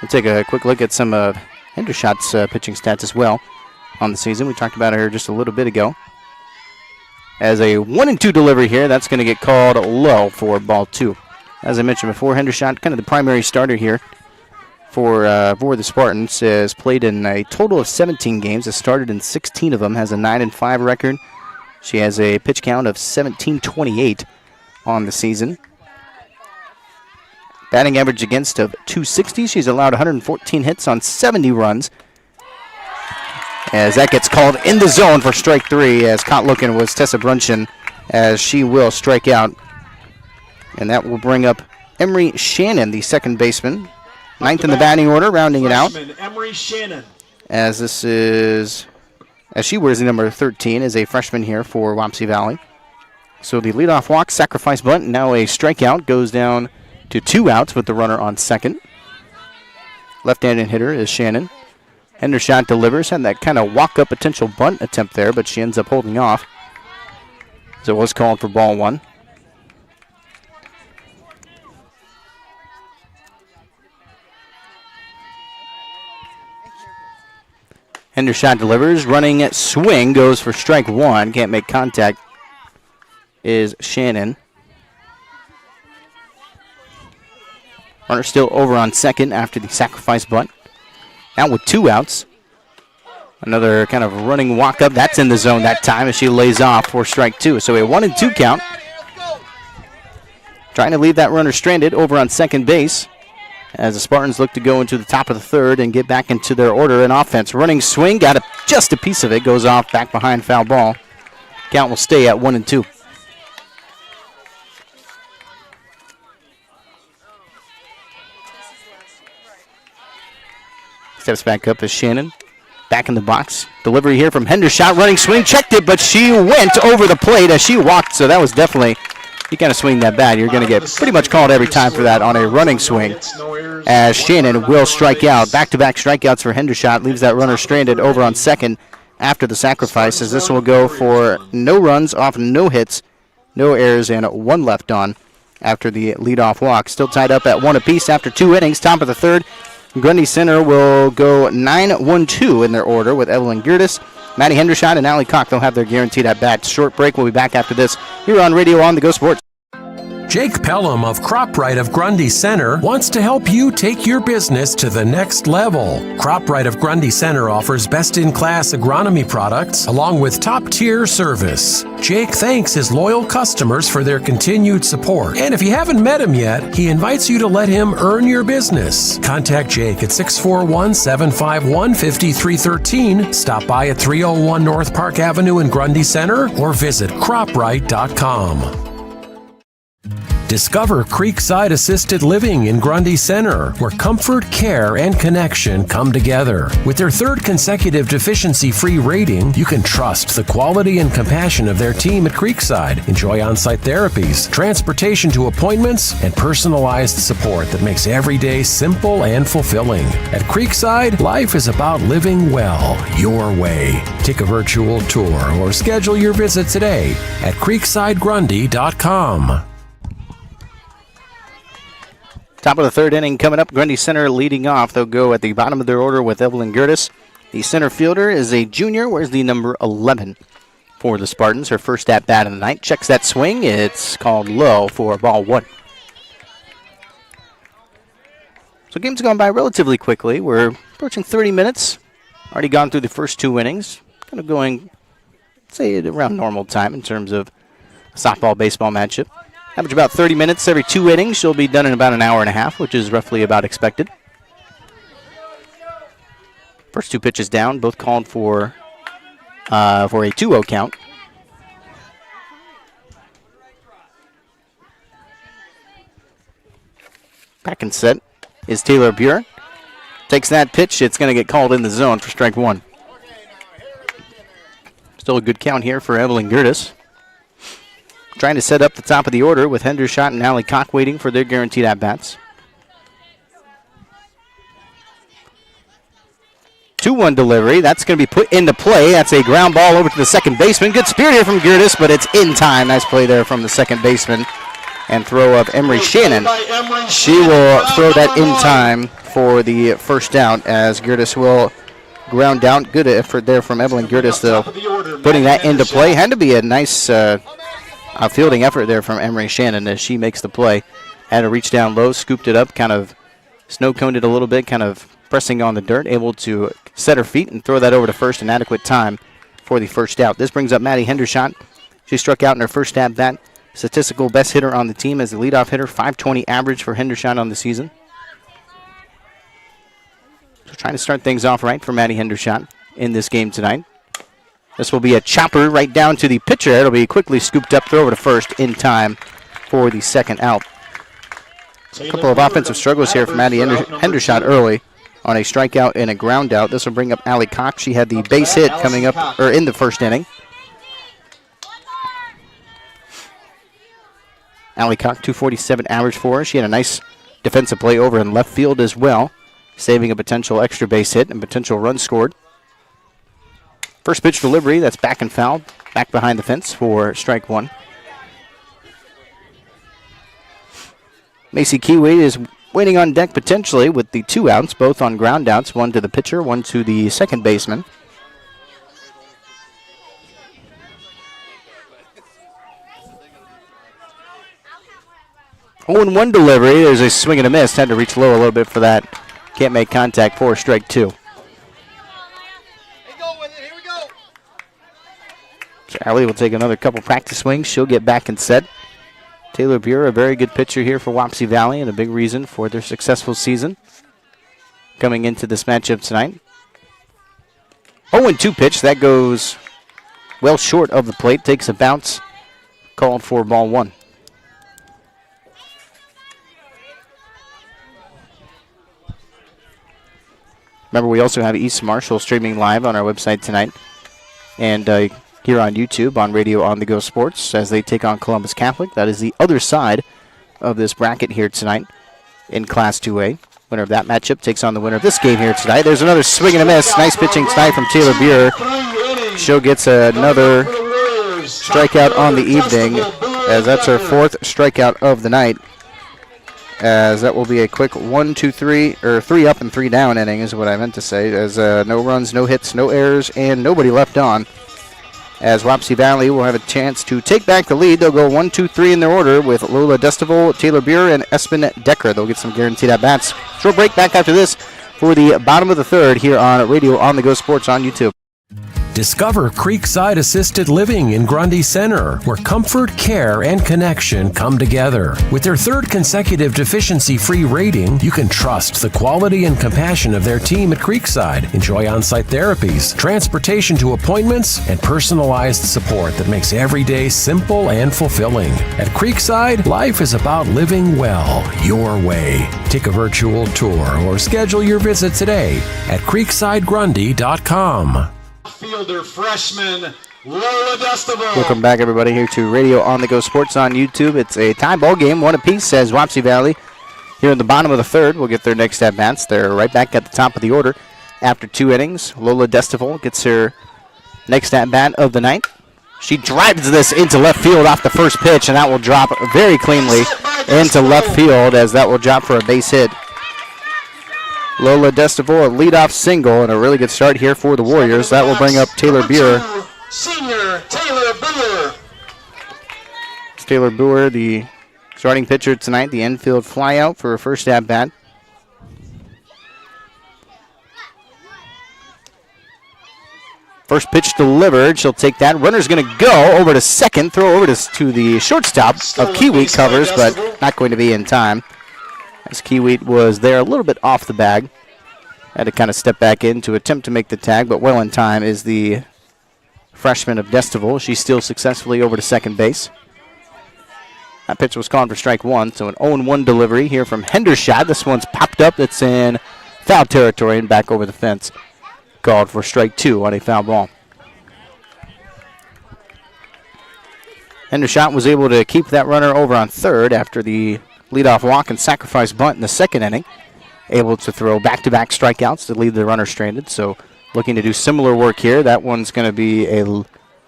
We'll take a quick look at some of Hendershot's pitching stats as well on the season. We talked about her just a little bit ago. As a 1-2 delivery here, that's going to get called low for ball 2. As I mentioned before, Hendershot, kind of the primary starter here for the Spartans, has played in a total of 17 games, has started in 16 of them, has a 9-5 record. She has a pitch count of 1728 on the season. Batting average against of 260. She's allowed 114 hits on 70 runs. As that gets called in the zone for strike 3, as caught looking was Tessa Brunchen, as she will strike out. And that will bring up Emery Shannon, the second baseman. 9th in the batting order, rounding it out. Emery Shannon. As she wears the number 13, is a freshman here for Wapsie Valley. So the leadoff walk, sacrifice bunt, now a strikeout, goes down to 2 outs with the runner on second. Left-handed hitter is Shannon. Hendershot delivers, had that kind of walk-up potential bunt attempt there, but she ends up holding off. So it was called for ball 1. Hendershot delivers, running swing, goes for strike 1. Can't make contact is Shannon. Runner still over on second after the sacrifice bunt. Now with 2 outs. Another kind of running walk-up. That's in the zone that time as she lays off for strike 2. So a 1-2 count. Trying to leave that runner stranded over on second base, as the Spartans look to go into the top of the third and get back into their order in offense. Running swing, got just a piece of it, goes off back behind foul ball. Count will stay at 1-2. Steps back up as Shannon. Back in the box. Delivery here from Hendershot. Running swing, checked it, but she went over the plate as she walked, so that was definitely, you kind of swing that bat, you're going to get pretty much called every time for that on a running swing, as Shannon will strike out. Back-to-back strikeouts for Hendershot, leaves that runner stranded over on second after the sacrifice, as this will go for no runs off, no hits, no errors, and 1 left on after the leadoff walk. Still tied up at 1 apiece after 2 innings. Top of the third, Grundy Center will go 9-1-2 in their order with Evelyn Gertis, Maddie Hendershot, and Allie Koch. They'll have their guaranteed at-bats. Short break. We'll be back after this here on Radio on the Go Sports. Jake Pelham of CropRite of Grundy Center wants to help you take your business to the next level. CropRite of Grundy Center offers best-in-class agronomy products along with top-tier service. Jake thanks his loyal customers for their continued support. And if you haven't met him yet, he invites you to let him earn your business. Contact Jake at 641-751-5313. Stop by at 301 North Park Avenue in Grundy Center or visit croprite.com. Discover Creekside Assisted Living in Grundy Center, where comfort, care, and connection come together. With their 3rd consecutive deficiency-free rating, you can trust the quality and compassion of their team at Creekside. Enjoy on-site therapies, transportation to appointments, and personalized support that makes every day simple and fulfilling. At Creekside, life is about living well, your way. Take a virtual tour or schedule your visit today at creeksidegrundy.com. Top of the third inning coming up. Grundy Center leading off. They'll go at the bottom of their order with Evelyn Gertis. The center fielder is a junior. Wears the number 11 for the Spartans. Her first at-bat of the night. Checks that swing. It's called low for ball 1. So game's gone by relatively quickly. We're approaching 30 minutes. Already gone through the first 2 innings. Kind of going, say, at around normal time in terms of a softball-baseball matchup. Average about 30 minutes every 2 innings. She'll be done in about an hour and a half, which is roughly about expected. First 2 pitches down, both called for a 2-0 count. Back and set is Taylor Buer. Takes that pitch. It's going to get called in the zone for strike 1. Still a good count here for Evelyn Gertis. Trying to set up the top of the order with Hendershot and Allie Koch waiting for their guaranteed at-bats. 2-1 delivery. That's going to be put into play. That's a ground ball over to the second baseman. Good spirit here from Gertis, but it's in time. Nice play there from the second baseman. And throw of Emery Shannon. She will throw that in time for the first out as Gertis will ground out. Good effort there from Evelyn Gertis, though, putting that into play. Had to be a nice fielding effort there from Emery Shannon as she makes the play. Had to reach down low, scooped it up, kind of snow-coned it a little bit, kind of pressing on the dirt, able to set her feet and throw that over to first in adequate time for the first out. This brings up Maddie Hendershot. She struck out in her first at-bat. Statistical best hitter on the team as the leadoff hitter, .520 average for Hendershot on the season. So trying to start things off right for Maddie Hendershot in this game tonight. This will be a chopper right down to the pitcher. It'll be quickly scooped up, throw over to first in time for the second out. A couple of offensive struggles here for Maddie Hendershot early on a strikeout and a ground out. This will bring up Allie Koch. She had the base hit coming up or in the first inning. Allie Koch, .247 average for her. She had a nice defensive play over in left field as well, saving a potential extra base hit and potential run scored. First pitch delivery, that's back and foul, back behind the fence for strike 1. Macy Kiwi is waiting on deck potentially with the 2 outs, both on ground outs, one to the pitcher, one to the second baseman. Oh, and 1 delivery. There's a swing and a miss. Had to reach low a little bit for that. Can't make contact for strike 2. So Allie will take another couple practice swings. She'll get back and set. Taylor Buer, a very good pitcher here for Wapsie Valley and a big reason for their successful season coming into this matchup tonight. 0-2 pitch. That goes well short of the plate. Takes a bounce. Called for ball 1. Remember, we also have East Marshall streaming live on our website tonight and here on YouTube on Radio On The Go Sports as they take on Columbus Catholic. That is the other side of this bracket here tonight in Class 2A. Winner of that matchup takes on the winner of this game here tonight. There's another swing and a miss. Nice pitching tonight from Taylor Buer. Show gets another strikeout on the evening as that's her 4th strikeout of the night. As that will be a quick 1, 2, 3, or 3 up and 3 down inning is what I meant to say. As no runs, no hits, no errors, and nobody left on. As Wapsie Valley will have a chance to take back the lead. They'll go 1, 2, 3 in their order with Lola Destival, Taylor Buer, and Espen Decker. They'll get some guaranteed at-bats. Short break back after this for the bottom of the 3rd here on Radio On The Go Sports on YouTube. Discover Creekside Assisted Living in Grundy Center, where comfort, care, and connection come together. With their 3rd consecutive deficiency-free rating, you can trust the quality and compassion of their team at Creekside. Enjoy on-site therapies, transportation to appointments, and personalized support that makes every day simple and fulfilling. At Creekside, life is about living well, your way. Take a virtual tour or schedule your visit today at creeksidegrundy.com. Fielder freshman Lola Destival. Welcome back, everybody, here to Radio On The Go Sports on YouTube. It's a tie ball game, 1 apiece, as Wapsie Valley here in the bottom of the 3rd will get their next at-bats. They're right back at the top of the order after 2 innings. Lola Destival gets her next at-bat of the night. She drives this into left field off the first pitch, and that will drop very cleanly into left field as that will drop for a base hit. Lola Destival, a leadoff single, and a really good start here for the Warriors. That will bring up Taylor Buer. Senior Taylor Buer. It's Taylor Buer, the starting pitcher tonight, the infield flyout for her first at-bat. First pitch delivered. She'll take that. Runner's going to go over to second. Throw over to the shortstop of Kiewit covers, but not going to be in time. As Kiewit was there a little bit off the bag. Had to kind of step back in to attempt to make the tag, but well in time is the freshman of Destival. She's still successfully over to second base. That pitch was called for strike one, so an 0-1 delivery here from Hendershot. This one's popped up. It's in foul territory and back over the fence. Called for strike two on a foul ball. Hendershot was able to keep that runner over on third after the leadoff walk and sacrifice bunt in the second inning. Able to throw back-to-back strikeouts to leave the runner stranded. So looking to do similar work here. That one's going to be a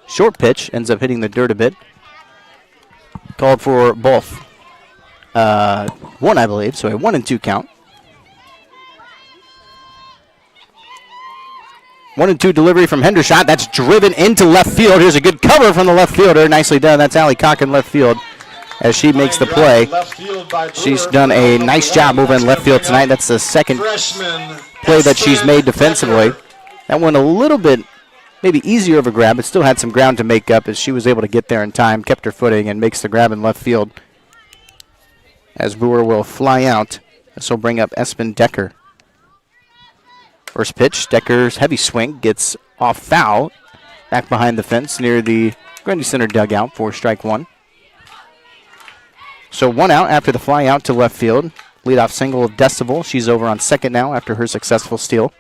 short pitch. Ends up hitting the dirt a bit. Called for both. One, I believe. So a 1-2 count. 1-2 delivery from Hendershot. That's driven into left field. Here's a good cover from the left fielder. Nicely done. That's Allie Cock in left field as she makes the play. She's done a nice job moving in left field tonight. That's the second play that she's made defensively. That one a little bit maybe easier of a grab, but still had some ground to make up as she was able to get there in time, kept her footing, and makes the grab in left field. As Brewer will fly out. This will bring up Espen Decker. First pitch, Decker's heavy swing gets off foul, back behind the fence near the Grundy Center dugout for strike one. So one out after the fly out to left field. Leadoff single of Destival. She's over on second now after her successful steal.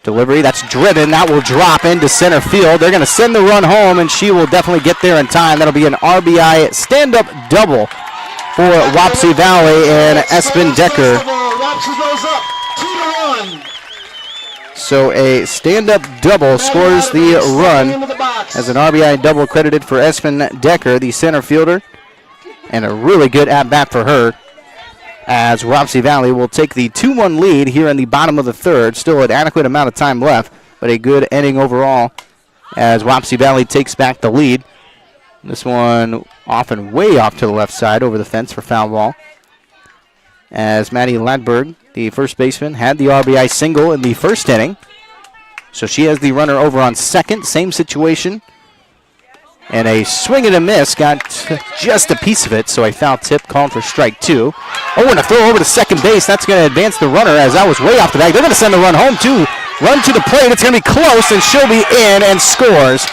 Delivery, that's driven. That will drop into center field. They're going to send the run home, and she will definitely get there in time. That'll be an RBI stand-up double for Wapsie Valley and Espen Decker. Wapsie goes up 2-1. So a stand-up double scores the run as an RBI double credited for Espen Decker, the center fielder, and a really good at-bat for her as Wapsie Valley will take the 2-1 lead here in the bottom of the third. Still an adequate amount of time left, but a good inning overall as Wapsie Valley takes back the lead. This one off and way off to the left side over the fence for foul ball. As Maddie Ladberg, the first baseman, had the RBI single in the first inning. So she has the runner over on second. Same situation. And a swing and a miss. Got just a piece of it, so a foul tip called for strike two. Oh, and a throw over to second base. That's going to advance the runner as that was way off the bag. They're going to send the run home, too. Run to the plate. It's going to be close, and she'll be in and scores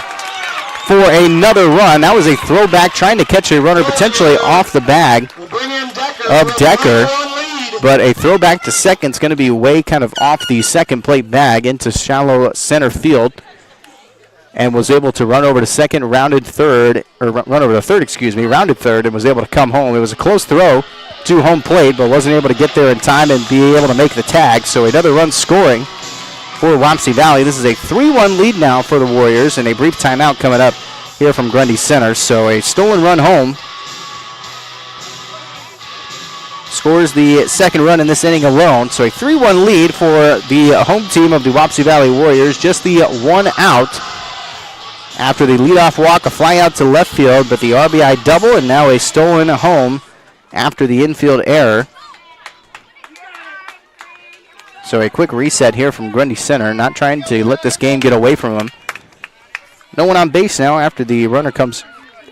for another run. That was a throwback trying to catch a runner potentially off the bag of Decker. But a throwback to second is going to be way kind of off the second plate bag into shallow center field. And was able to run over to second, rounded third, rounded third, and was able to come home. It was a close throw to home plate, but wasn't able to get there in time and be able to make the tag. So another run scoring for Wapsie Valley. This is a 3-1 lead now for the Warriors, and a brief timeout coming up here from Grundy Center. So a stolen run home scores the second run in this inning alone. So a 3-1 lead for the home team of the Wapsie Valley Warriors. Just the one out after the leadoff walk, a fly out to left field, but the RBI double, and now a stolen home after the infield error. So a quick reset here from Grundy Center, not trying to let this game get away from them. No one on base now after the runner comes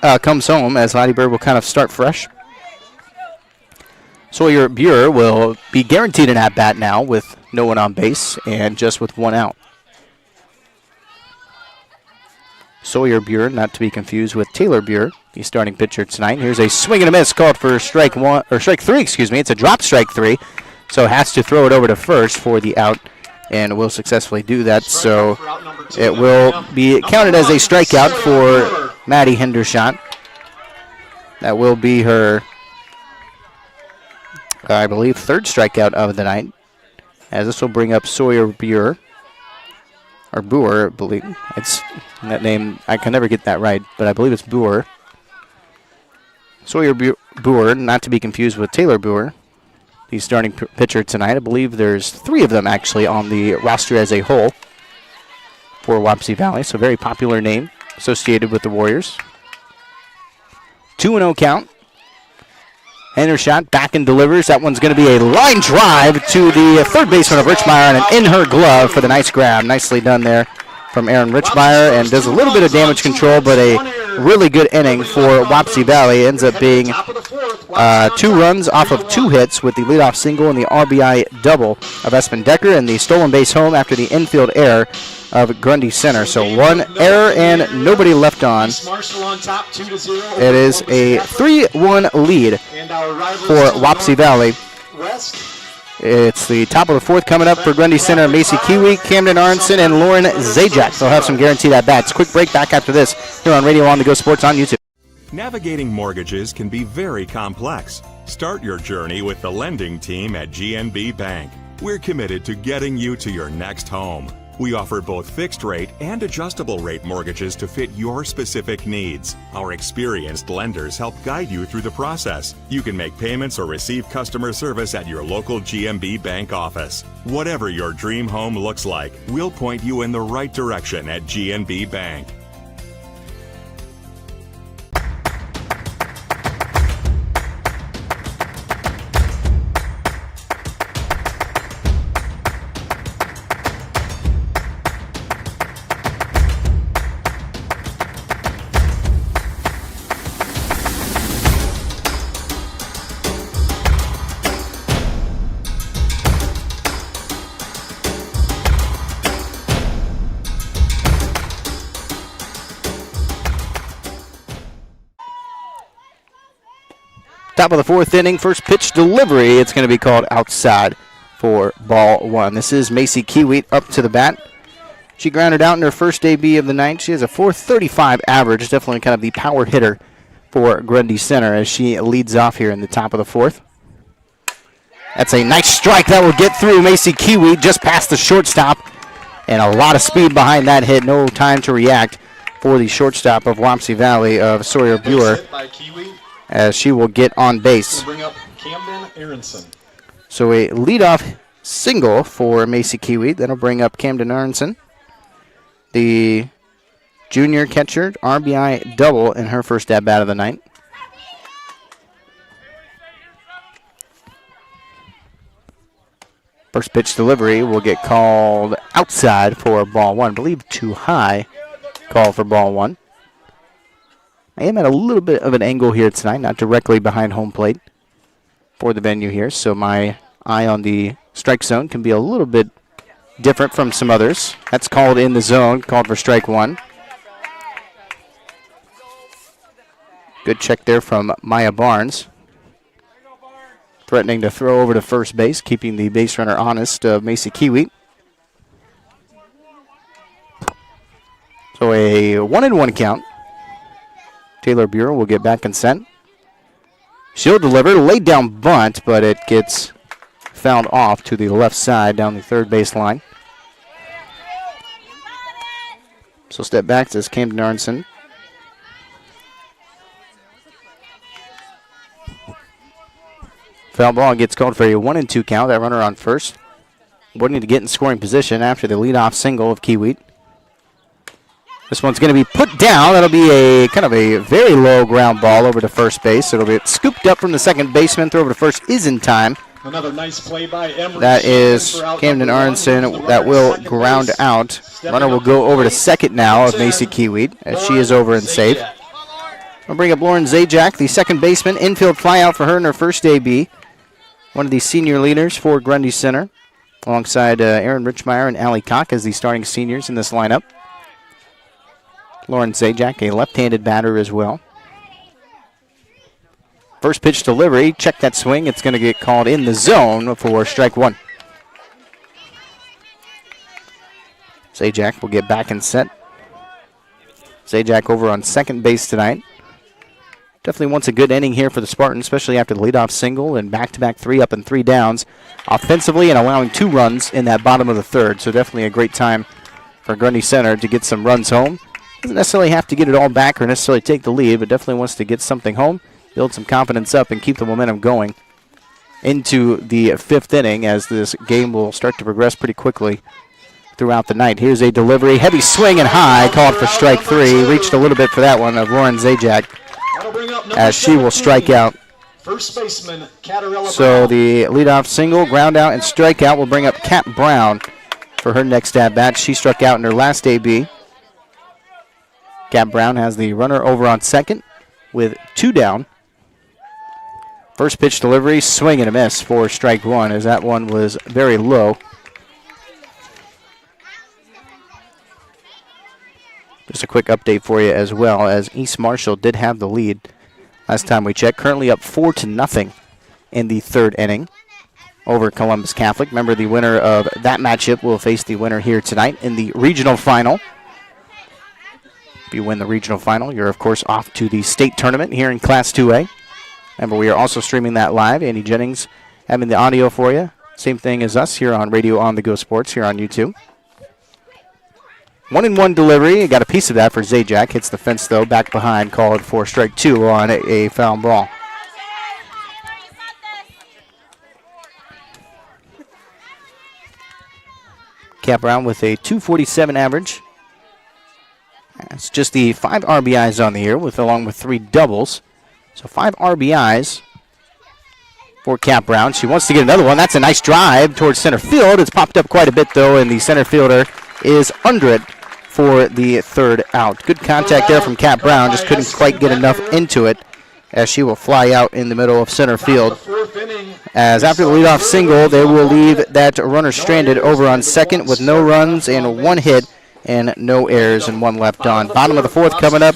home, as Lottie Bird will kind of start fresh. Sawyer Buer will be guaranteed an at-bat now with no one on base and just with one out. Sawyer Buer, not to be confused with Taylor Buer, the starting pitcher tonight. Here's a swing and a miss called for strike three. It's a drop strike three, so has to throw it over to first for the out, and will successfully do that. So it will be counted as a strikeout for Maddie Hendershot. That will be her, I believe, third strikeout of the night, as this will bring up Sawyer Buer. Or Boer, I believe. It's that name. I can never get that right, but I believe it's Boer. Sawyer Boer, not to be confused with Taylor Boer, the starting pitcher tonight. I believe there's three of them actually on the roster as a whole for Wapsie Valley. So very popular name associated with the Warriors. 2-0 count. Hendershot back and delivers. That one's going to be a line drive to the third baseman of Richmire and in her glove for the nice grab. Nicely done there from Aaron Richmeyer and does a little bit of damage control, but a really good inning for Wapsie Valley. Ends up being 2 runs off of 2 hits with the leadoff single and the RBI double of Espen Decker and the stolen base home after the infield error of Grundy Center. So 1 error and nobody left on. It is a 3-1 lead for Wapsie Valley. It's the top of the 4th coming up for Grundy Center. Macy Kiwi, Camden Aronson, and Lauren Zajac. They'll have some guaranteed at-bats. Quick break back after this here on Radio On The Go Sports on YouTube. Navigating mortgages can be very complex. Start your journey with the lending team at GNB Bank. We're committed to getting you to your next home. We offer both fixed rate and adjustable rate mortgages to fit your specific needs. Our experienced lenders help guide you through the process. You can make payments or receive customer service at your local GMB Bank office. Whatever your dream home looks like, we'll point you in the right direction at GNB Bank. Top of the 4th inning, first pitch delivery. It's going to be called outside for ball 1. This is Macy Kiwi up to the bat. She grounded out in her first AB of the night. She has a .435 average, definitely kind of the power hitter for Grundy Center as she leads off here in the top of the 4th. That's a nice strike that will get through Macy Kiwi just past the shortstop. And a lot of speed behind that hit. No time to react for the shortstop of Wapsie Valley of Sawyer Buer, as she will get on base. Bring up Camden Aronson. So a leadoff single for Macy Kiwi. That'll bring up Camden Aronson, the junior catcher, RBI double in her first at-bat of the night. First pitch delivery will get called outside for ball 1. I believe too high call for ball 1. I am at a little bit of an angle here tonight, not directly behind home plate for the venue here, so my eye on the strike zone can be a little bit different from some others. That's called in the zone, called for strike 1. Good check there from Maya Barnes. Threatening to throw over to first base, keeping the base runner honest of Macy Kiwi. So a 1-1 count. Taylor Buer will get back and set. She'll deliver, laid down bunt, but it gets fouled off to the left side down the third base line. So step back says Camden Aronson. Foul ball gets called for a 1-2 count. That runner on first. Waiting to get in scoring position after the leadoff single of Kiwi. This one's going to be put down. That'll be a kind of a very low ground ball over to first base. It'll be scooped up from the second baseman. Throw over to first is in time. Another nice play by Emery. That is Camden Aronson. That will ground out. Runner will go over to second now of Macy Kiwi as she is over and safe. We'll bring up Lauren Zajac, the second baseman. Infield flyout for her in her first AB. One of the senior leaders for Grundy Center, alongside Aaron Richmeyer and Allie Koch as the starting seniors in this lineup. Lauren Zajac, a left-handed batter as well. First pitch delivery, check that swing. It's going to get called in the zone for strike 1. Zajac will get back and set. Zajac over on second base tonight. Definitely wants a good inning here for the Spartans, especially after the leadoff single and back-to-back 3 up and 3 downs offensively and allowing 2 runs in that bottom of the third. So definitely a great time for Grundy Center to get some runs home. Doesn't necessarily have to get it all back or necessarily take the lead, but definitely wants to get something home, build some confidence up, and keep the momentum going into the 5th inning as this game will start to progress pretty quickly throughout the night. Here's a delivery, heavy swing and high, called for strike 3. Reached a little bit for that one of Lauren Zajac as she will strike out. First baseman, Catarella so the leadoff single, ground out, and strikeout will bring up Kat Brown for her next at-bat. She struck out in her last AB. Cap Brown has the runner over on second with 2 down. First pitch delivery, swing and a miss for strike one, as that one was very low. Just a quick update for you as well, as East Marshall did have the lead last time we checked. Currently up 4-0 in the third inning over Columbus Catholic. Remember, the winner of that matchup will face the winner here tonight in the regional final. If you win the regional final, you're, of course, off to the state tournament here in Class 2A. Remember, we are also streaming that live. Andy Jennings having the audio for you. Same thing as us here on Radio On The Go Sports here on YouTube. 1-1 delivery. You got a piece of that for Zajac. Hits the fence, though, back behind. Called for strike 2 on a foul ball. Cap Brown with a .247 average. It's just the 5 RBIs on the year, along with 3 doubles. So 5 RBIs for Cap Brown. She wants to get another one. That's a nice drive towards center field. It's popped up quite a bit, though, and the center fielder is under it for the third out. Good contact there from Cap Brown. Just couldn't quite get enough into it, as she will fly out in the middle of center field. As after the leadoff single, they will leave that runner stranded over on second with no runs and 1 hit and no errors and 1 left on. Bottom of the 4th coming up.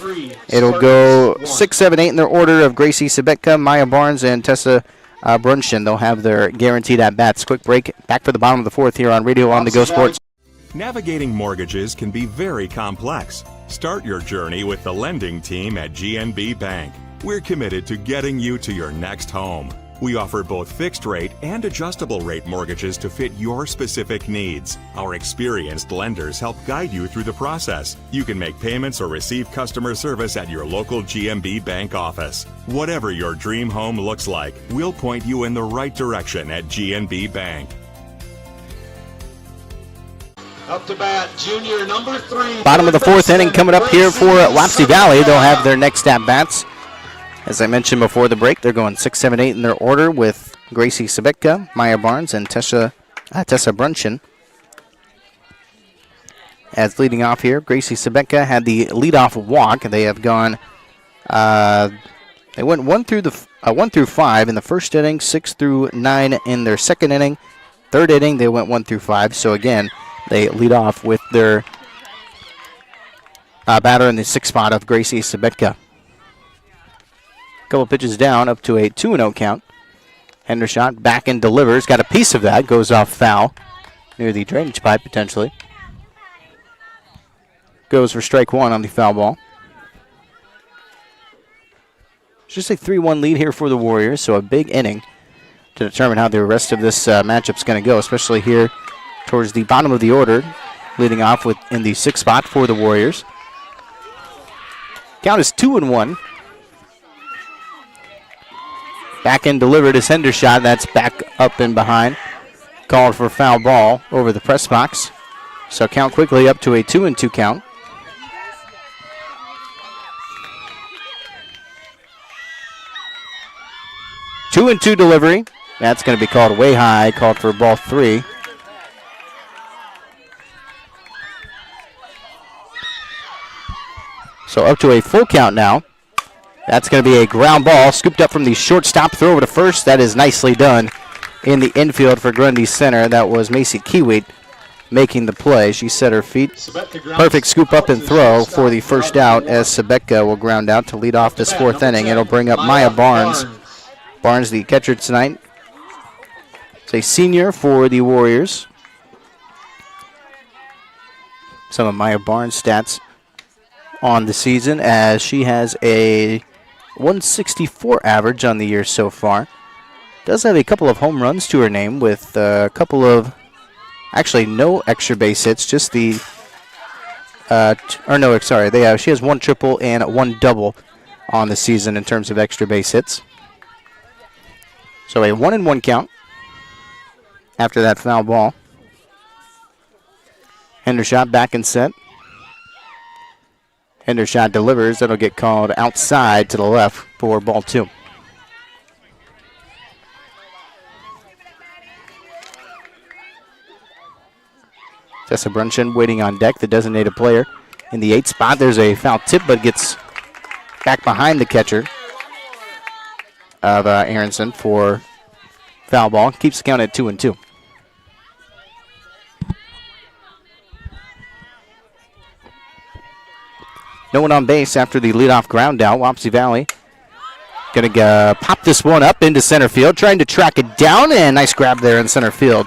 It'll go 6, 7, 8 in their order of Gracie Sabetka, Maya Barnes, and Tessa Brunshin. They'll have their guaranteed at-bats. Quick break. Back for the bottom of the 4th here on Radio On The Go Sports. Navigating mortgages can be very complex. Start your journey with the lending team at GNB Bank. We're committed to getting you to your next home. We offer both fixed rate and adjustable rate mortgages to fit your specific needs. Our experienced lenders help guide you through the process. You can make payments or receive customer service at your local GNB Bank office. Whatever your dream home looks like, we'll point you in the right direction at GNB Bank. Up to bat, junior number 3. Bottom of the 4th inning coming up here for Wapsie Valley. They'll have their next at-bats. As I mentioned before the break, they're going 6, 7, 8 in their order with Gracie Sabetka, Maya Barnes, and Tessa Brunshin. As leading off here, Gracie Sabetka had the leadoff walk. They have gone, they went 1 through 5 in the first inning, 6 through 9 in their second inning. Third inning, they went 1 through 5. So again, they lead off with their batter in the 6th spot of Gracie Sabetka. Couple pitches down, up to a 2-0 count. Hendershot back and delivers. Got a piece of that. Goes off foul near the drainage pipe, potentially. Goes for strike 1 on the foul ball. It's just a 3-1 lead here for the Warriors, so a big inning to determine how the rest of this matchup's going to go, especially here towards the bottom of the order, leading off with in the 6th spot for the Warriors. Count is 2-1. Back and delivered is Hendershot. That's back up and behind. Called for foul ball over the press box. So count quickly up to a 2-2 count. Two and 2 delivery. That's going to be called way high. Called for ball 3. So up to a full count now. That's going to be a ground ball, scooped up from the shortstop, throw over to first. That is nicely done in the infield for Grundy Center. That was Macy Kiewit making the play. She set her feet. Perfect scoop up and throw for the first out, as Sabetka will ground out to lead off this 4th inning. It'll bring up Maya Barnes. Barnes, the catcher tonight. It's a senior for the Warriors. Some of Maya Barnes' stats on the season, as she has a 164 average on the year so far. Does have a couple of home runs to her name, with a couple of, actually no extra base hits, just the, she has 1 triple and 1 double on the season in terms of extra base hits. So a 1-1 count after that foul ball. Hendershot back and set. Hendershot delivers. That'll get called outside to the left for ball 2. Tessa Brunson waiting on deck, the designated player. In the 8th spot, there's a foul tip, but gets back behind the catcher of Aronson for foul ball. Keeps the count at 2-2. No one on base after the leadoff ground out. Wapsie Valley going to pop this one up into center field, trying to track it down, and nice grab there in center field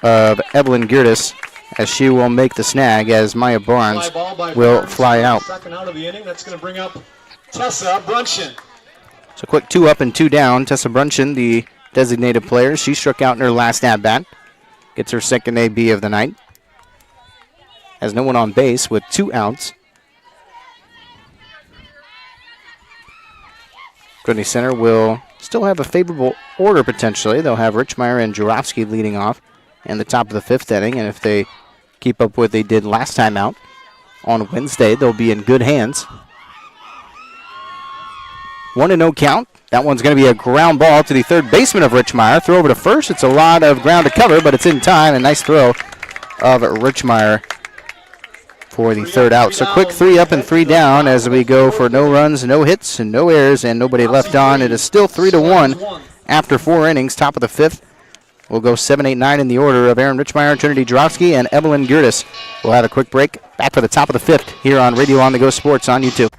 of Evelyn Gertis, as she will make the snag as Maya Barnes will fly out. Second out of the inning. That's going to bring up Tessa Brunson. So quick 2 up and 2 down. Tessa Brunson, the designated player, she struck out in her last at-bat. Gets her second AB of the night. Has no one on base with 2 outs. Grundy Center will still have a favorable order potentially. They'll have Richmeyer and Jarofsky leading off in the top of the 5th inning, and if they keep up what they did last time out on Wednesday, they'll be in good hands. 1-0 count. That one's going to be a ground ball to the third baseman of Richmeyer. Throw over to first. It's a lot of ground to cover, but it's in time. A nice throw of Richmeyer for the third out. So quick 3 up and 3 down as we go for no runs, no hits, and no errors, and nobody left on. It is still 3-1 after 4 innings, top of the 5th. We'll go 7, 8, 9 in the order of Aaron Richmeyer, Trinity Jarofsky, and Evelyn Gertis. We'll have a quick break. Back for the top of the 5th here on Radio On The Go Sports on YouTube.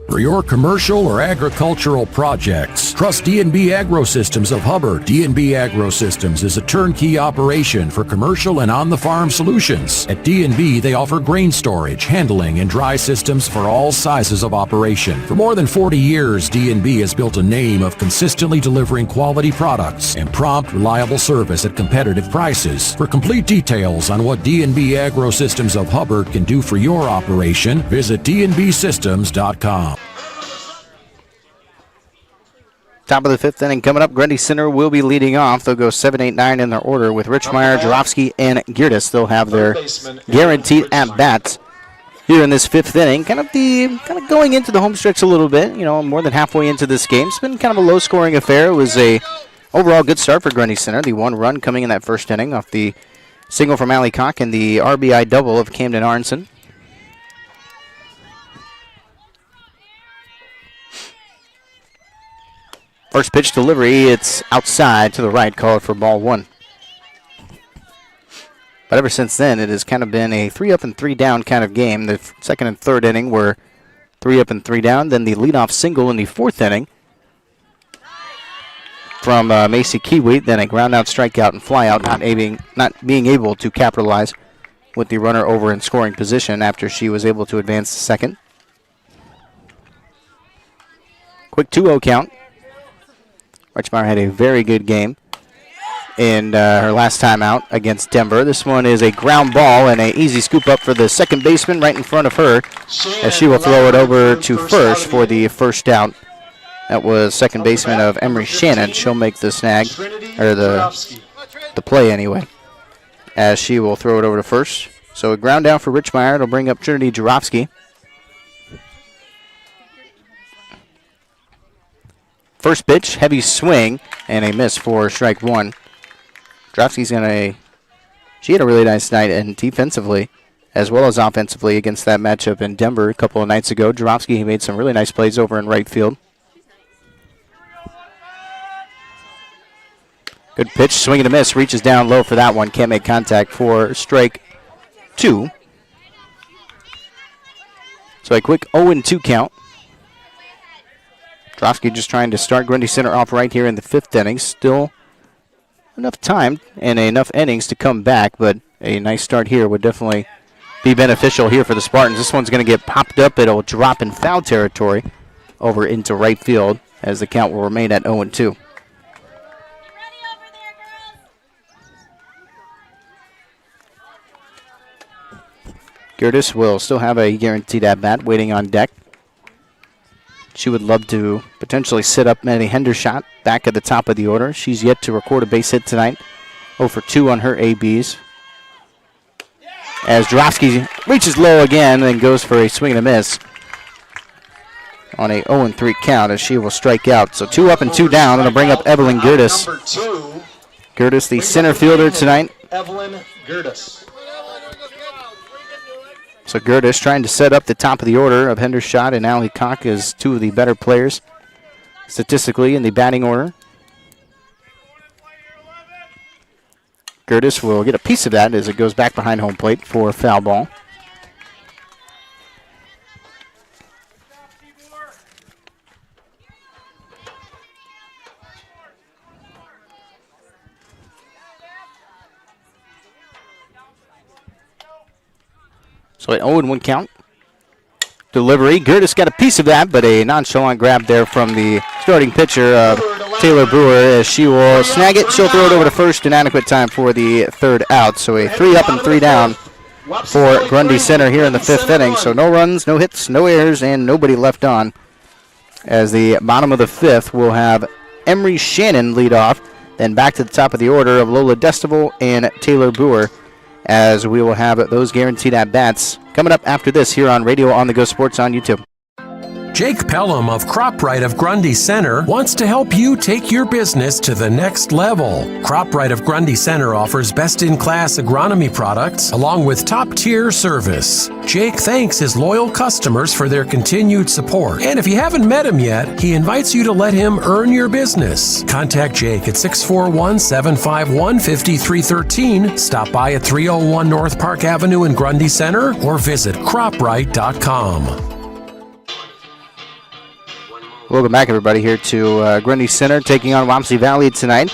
For your commercial or agricultural projects, trust D&B Agrosystems of Hubbard. D&B Agrosystems is a turnkey operation for commercial and on-the-farm solutions. At D&B, they offer grain storage, handling, and dry systems for all sizes of operation. For more than 40 years, D&B has built a name of consistently delivering quality products and prompt, reliable service at competitive prices. For complete details on what D&B Agrosystems of Hubbard can do for your operation, visit dnbsystems.com. Top of the 5th inning coming up. Grundy Center will be leading off. They'll go 7, 8, 9 in their order with Richmeyer, Jarofsky, and Gertis. They'll have their guaranteed at-bats here in this 5th inning. Kind of going into the home stretch a little bit. You know, more than halfway into this game. It's been kind of a low-scoring affair. It was a overall good start for Grundy Center. The 1 run coming in that first inning off the single from Allie Koch and the RBI double of Camden Arnson. First pitch delivery, it's outside to the right, called for ball 1. But ever since then, it has kind of been a 3 up and 3 down kind of game. The second and third inning were 3 up and 3 down. Then the leadoff single in the 4th inning from Macy Kiwi. Then a ground out, strikeout, and flyout, not being able to capitalize with the runner over in scoring position after she was able to advance to second. Quick 2-0 count. Richmeyer had a very good game in her last time out against Denver. This one is a ground ball and an easy scoop up for the second baseman right in front of her as she will throw it over to first for the first out. That was second baseman of Emery Shannon. She'll make the snag, or the play anyway, as she will throw it over to first. So a ground down for Richmeyer. It'll bring up Trinity Jarofsky. First pitch, heavy swing, and a miss for strike 1. Jarofsky's she had a really nice night, and defensively as well as offensively against that matchup in Denver a couple of nights ago. Jarofsky made some really nice plays over in right field. Good pitch, swing and a miss, reaches down low for that one. Can't make contact for strike 2. So a quick 0-2 count. Jarofsky just trying to start Grundy Center off right here in the 5th inning. Still enough time and enough innings to come back, but a nice start here would definitely be beneficial here for the Spartans. This one's going to get popped up. It'll drop in foul territory over into right field as the count will remain at 0-2. Gertis will still have a guaranteed at-bat waiting on deck. She would love to potentially sit up Maddie Hendershot back at the top of the order. She's yet to record a base hit tonight. 0 for 2 on her ABs. As Drofsky reaches low again and goes for a swing and a miss on a 0-3 count as she will strike out. So 2 up and 2 down. It'll bring up Evelyn Gertis. Gertis, the center fielder tonight. Evelyn Gertis. So Gertis trying to set up the top of the order of Hendershot and Allie Koch as 2 of the better players statistically in the batting order. Gertis will get a piece of that as it goes back behind home plate for a foul ball. So an 0-1 count. Delivery. Gertis got a piece of that, but a nonchalant grab there from the starting pitcher of Taylor Brewer as she will snag it. She'll throw it over to first in adequate time for the third out. So a 3 up and 3 down for Grundy Center here in the 5th inning. So no runs, no hits, no errors, and nobody left on. As the bottom of the 5th, we'll have Emery Shannon lead off. Then back to the top of the order of Lola Destival and Taylor Brewer, as we will have those guaranteed at-bats coming up after this here on Radio On The Go Sports on YouTube. Jake Pelham of CropRite of Grundy Center wants to help you take your business to the next level. CropRite of Grundy Center offers best-in-class agronomy products along with top-tier service. Jake thanks his loyal customers for their continued support. And if you haven't met him yet, he invites you to let him earn your business. Contact Jake at 641-751-5313. Stop by at 301 North Park Avenue in Grundy Center or visit croprite.com. Welcome back, everybody, here to Grundy Center taking on Wapsie Valley tonight.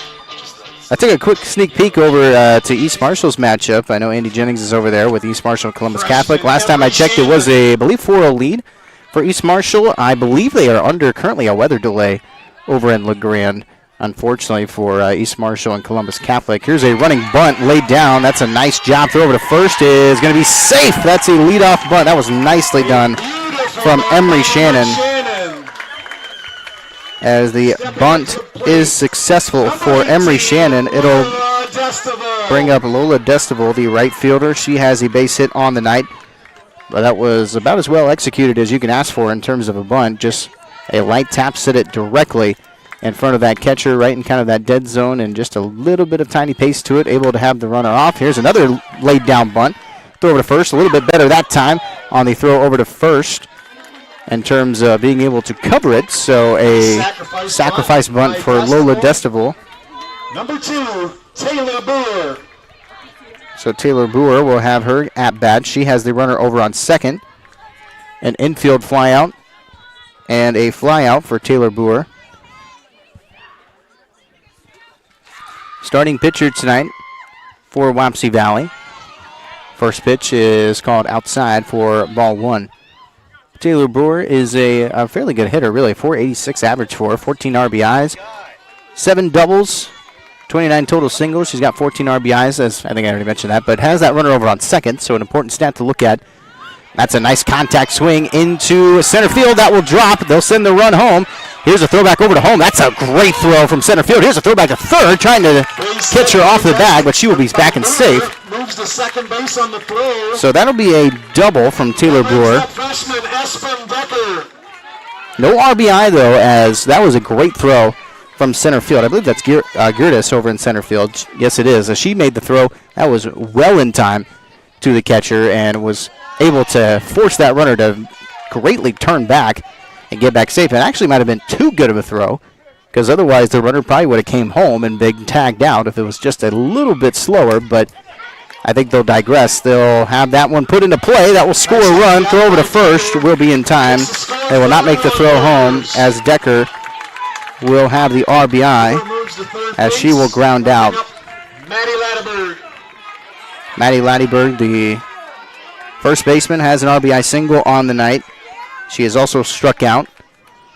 I took a quick sneak peek over to East Marshall's matchup. I know Andy Jennings is over there with East Marshall and Columbus Catholic. Last time I checked, it was a, I believe, 4-0 lead for East Marshall. I believe they are under currently a weather delay over in LeGrand, unfortunately, for East Marshall and Columbus Catholic. Here's a running bunt laid down. That's a nice job. Throw over to first is going to be safe. That's a leadoff bunt. That was nicely done from Emery Shannon. As the bunt is successful for Emery Shannon, it'll bring up Lola Destival, the right fielder. She has a base hit on the night, but that was about as well executed as you can ask for in terms of a bunt. Just a light tap, set it directly in front of that catcher, right in kind of that dead zone, and just a little bit of tiny pace to it, able to have the runner off. Here's another laid down bunt. Throw over to first, a little bit better that time on the throw over to first in terms of being able to cover it. So a sacrifice bunt for Lola Destival. Number 2, Taylor Brewer. So Taylor Brewer will have her at bat. She has the runner over on second. An infield flyout and a flyout for Taylor Brewer. Starting pitcher tonight for Wapsie Valley. First pitch is called outside for ball 1. Taylor Brewer is a fairly good hitter, really. 486 average for her, 14 RBIs, 7 doubles, 29 total singles. She's got 14 RBIs, as I think I already mentioned that, but has that runner over on second, so an important stat to look at. That's a nice contact swing into center field. That will drop. They'll send the run home. Here's a throwback over to home. That's a great throw from center field. Here's a throwback to third, trying to catch her off the bag, but she will be back and safe. Moves to second base on the throw. So that'll be a double from Taylor Brewer. No RBI, though, as that was a great throw from center field. I believe that's Gertis over in center field. Yes, it is. As she made the throw, that was well in time to the catcher and was able to force that runner to greatly turn back and get back safe. It actually might have been too good of a throw, because otherwise the runner probably would have came home and been tagged out if it was just a little bit slower, but I think they'll digress. They'll have that one put into play. That will score a run. Throw over to first will be in time. They will not make the throw home, as Decker will have the RBI as she will ground out. Maddie Laddyberg, the first baseman, has an RBI single on the night. She is also struck out.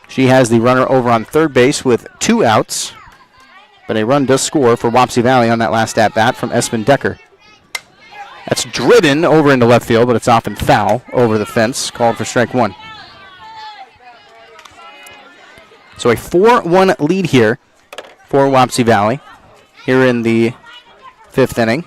She has the runner over on third base with 2 outs, but a run does score for Wapsie Valley on that last at-bat from Espen Decker. That's driven over into left field, but it's off and foul over the fence, called for strike one. So a 4-1 lead here for Wapsie Valley here in the 5th inning.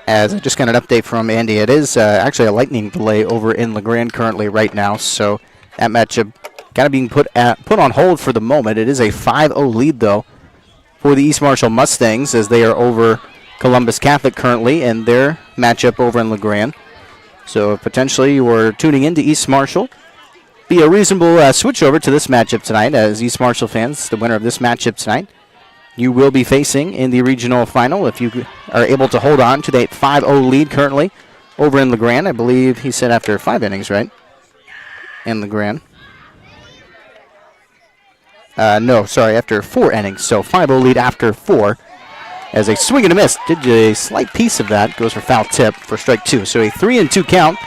As I just got an update from Andy, it is actually a lightning delay over in LeGrand currently right now, so that matchup kind of being put on hold for the moment. It is a 5-0 lead, though, for the East Marshall Mustangs as they are over Columbus Catholic currently in their matchup over in LeGrand. So potentially you are tuning into East Marshall. Be a reasonable switch over to this matchup tonight as East Marshall fans, the winner of this matchup tonight, you will be facing in the regional final if you are able to hold on to that 5-0 lead currently over in LeGrand. I believe he said after 5 innings, right? In LeGrand. No, sorry, after 4 innings. So 5-0 lead after 4. As a swing and a miss, did a slight piece of that. Goes for foul tip for strike 2. So a 3-2 count.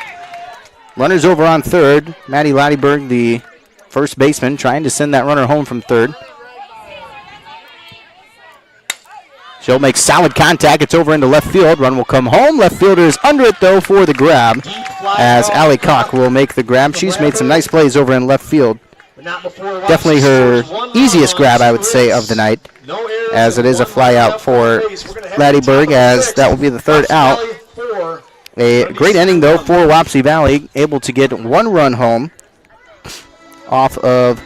Runners over on third. Maddie Laddyberg, the first baseman, trying to send that runner home from third. She'll make solid contact. It's over into left field. Run will come home. Left fielder is under it, though, for the grab. As Allie Koch will make the grab. She's made some nice plays over in left field. Definitely her easiest grab, I would say, of the night, as it is a fly out for Laddyberg, as that will be the 3rd out. A great inning, though, for Wapsie Valley, able to get 1 run home off of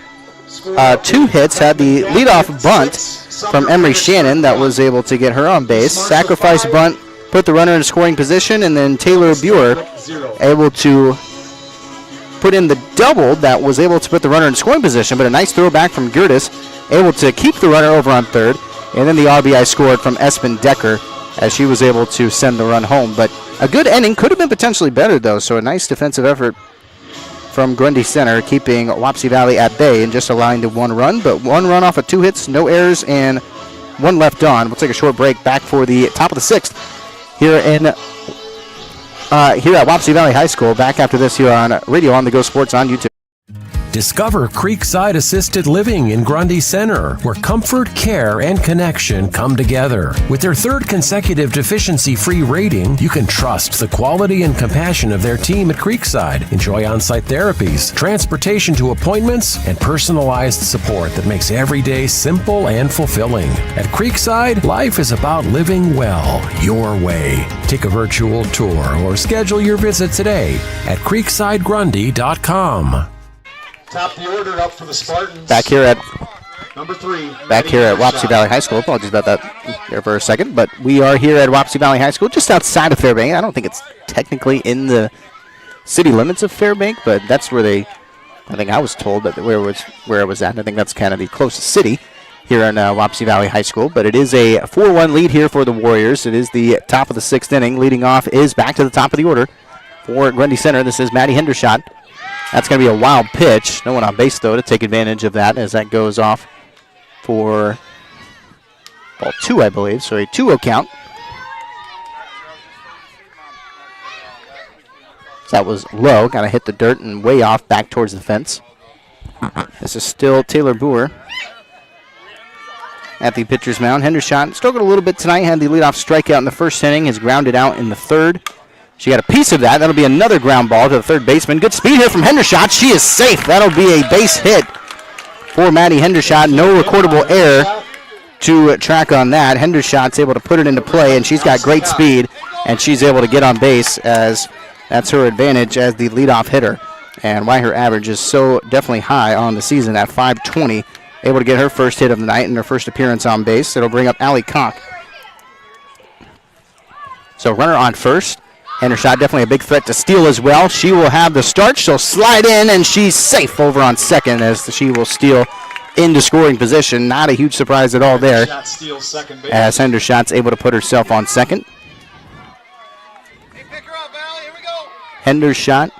2 hits. Had the leadoff bunt from Emery Shannon that was able to get her on base. Sacrifice bunt, put the runner in scoring position, and then Taylor Buer able to put in the double that was able to put the runner in scoring position, but a nice throw back from Gertis, able to keep the runner over on third, and then the RBI scored from Espen Decker as she was able to send the run home. But a good inning, could have been potentially better, though, so a nice defensive effort from Grundy Center, keeping Wapsie Valley at bay and just allowing the 1 run, but 1 run off of 2 hits, no errors, and 1 left on. We'll take a short break. Back for the top of the 6th here at Wapsie Valley High School. Back after this here on Radio on the Go Sports on YouTube. Discover Creekside Assisted Living in Grundy Center, where comfort, care, and connection come together. With their 3rd consecutive deficiency-free rating, you can trust the quality and compassion of their team at Creekside. Enjoy on-site therapies, transportation to appointments, and personalized support that makes every day simple and fulfilling. At Creekside, life is about living well, your way. Take a virtual tour or schedule your visit today at creeksidegrundy.com. Top the order up for the Spartans. Back here at Wapsie Valley High School. Apologies about that there for a second, but we are here at Wapsie Valley High School, just outside of Fairbank. I don't think it's technically in the city limits of Fairbank, but that's where I think I was told that where I was at. I think that's kind of the closest city here in Wapsie Valley High School, but it is a 4-1 lead here for the Warriors. It is the top of the 6th inning. Leading off is back to the top of the order for Grundy Center. This is Maddie Hendershot. That's going to be a wild pitch. No one on base, though, to take advantage of that as that goes off for ball 2, I believe. So a 2-0 count. So that was low. Got to hit the dirt and way off back towards the fence. This is still Taylor Boer at the pitcher's mound. Hendershot struggled a little bit tonight. Had the leadoff strikeout in the 1st inning. Has grounded out in the 3rd. She got a piece of that. That'll be another ground ball to the 3rd baseman. Good speed here from Hendershot. She is safe. That'll be a base hit for Maddie Hendershot. No recordable error to track on that. Hendershot's able to put it into play, and she's got great speed, and she's able to get on base as that's her advantage as the leadoff hitter, and why her average is so definitely high on the season at .520. Able to get her first hit of the night and her first appearance on base. It'll bring up Allie Koch. So runner on first. Hendershot definitely a big threat to steal as well. She will have the start. She'll slide in, and she's safe over on second as she will steal into scoring position. Not a huge surprise at all there as Hendershot's able to put herself on second. Hendershot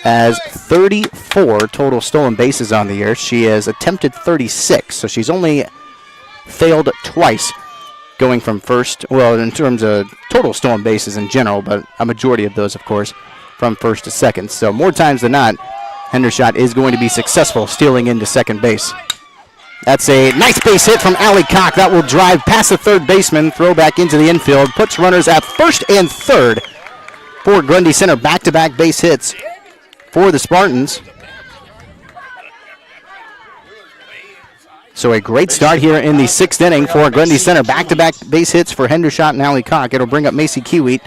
has 34 total stolen bases on the year. She has attempted 36, so she's only failed twice going from first, well, in terms of total stolen bases in general, but a majority of those, of course, from first to second. So more times than not, Hendershot is going to be successful stealing into second base. That's a nice base hit from Allie Cock. That will drive past the third baseman, throw back into the infield, puts runners at first and third for Grundy Center. Back-to-back base hits for the Spartans. So a great start here in the sixth inning for Grundy Center. Back-to-back base hits for Hendershot and Allie Cock. It'll bring up Macy Kiewit.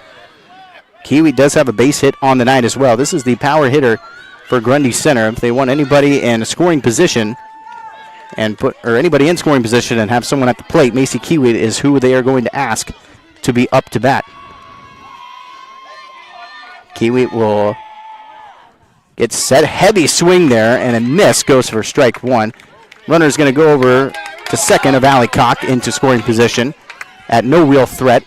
Kiewit does have a base hit on the night as well. This is the power hitter for Grundy Center. If they want anybody in a scoring position anybody in scoring position and have someone at the plate, Macy Kiewit is who they are going to ask to be up to bat. Kiewit will get set. Heavy swing there, and a miss goes for strike one. Runner's going to go over to second of Allie Cock into scoring position at no real threat.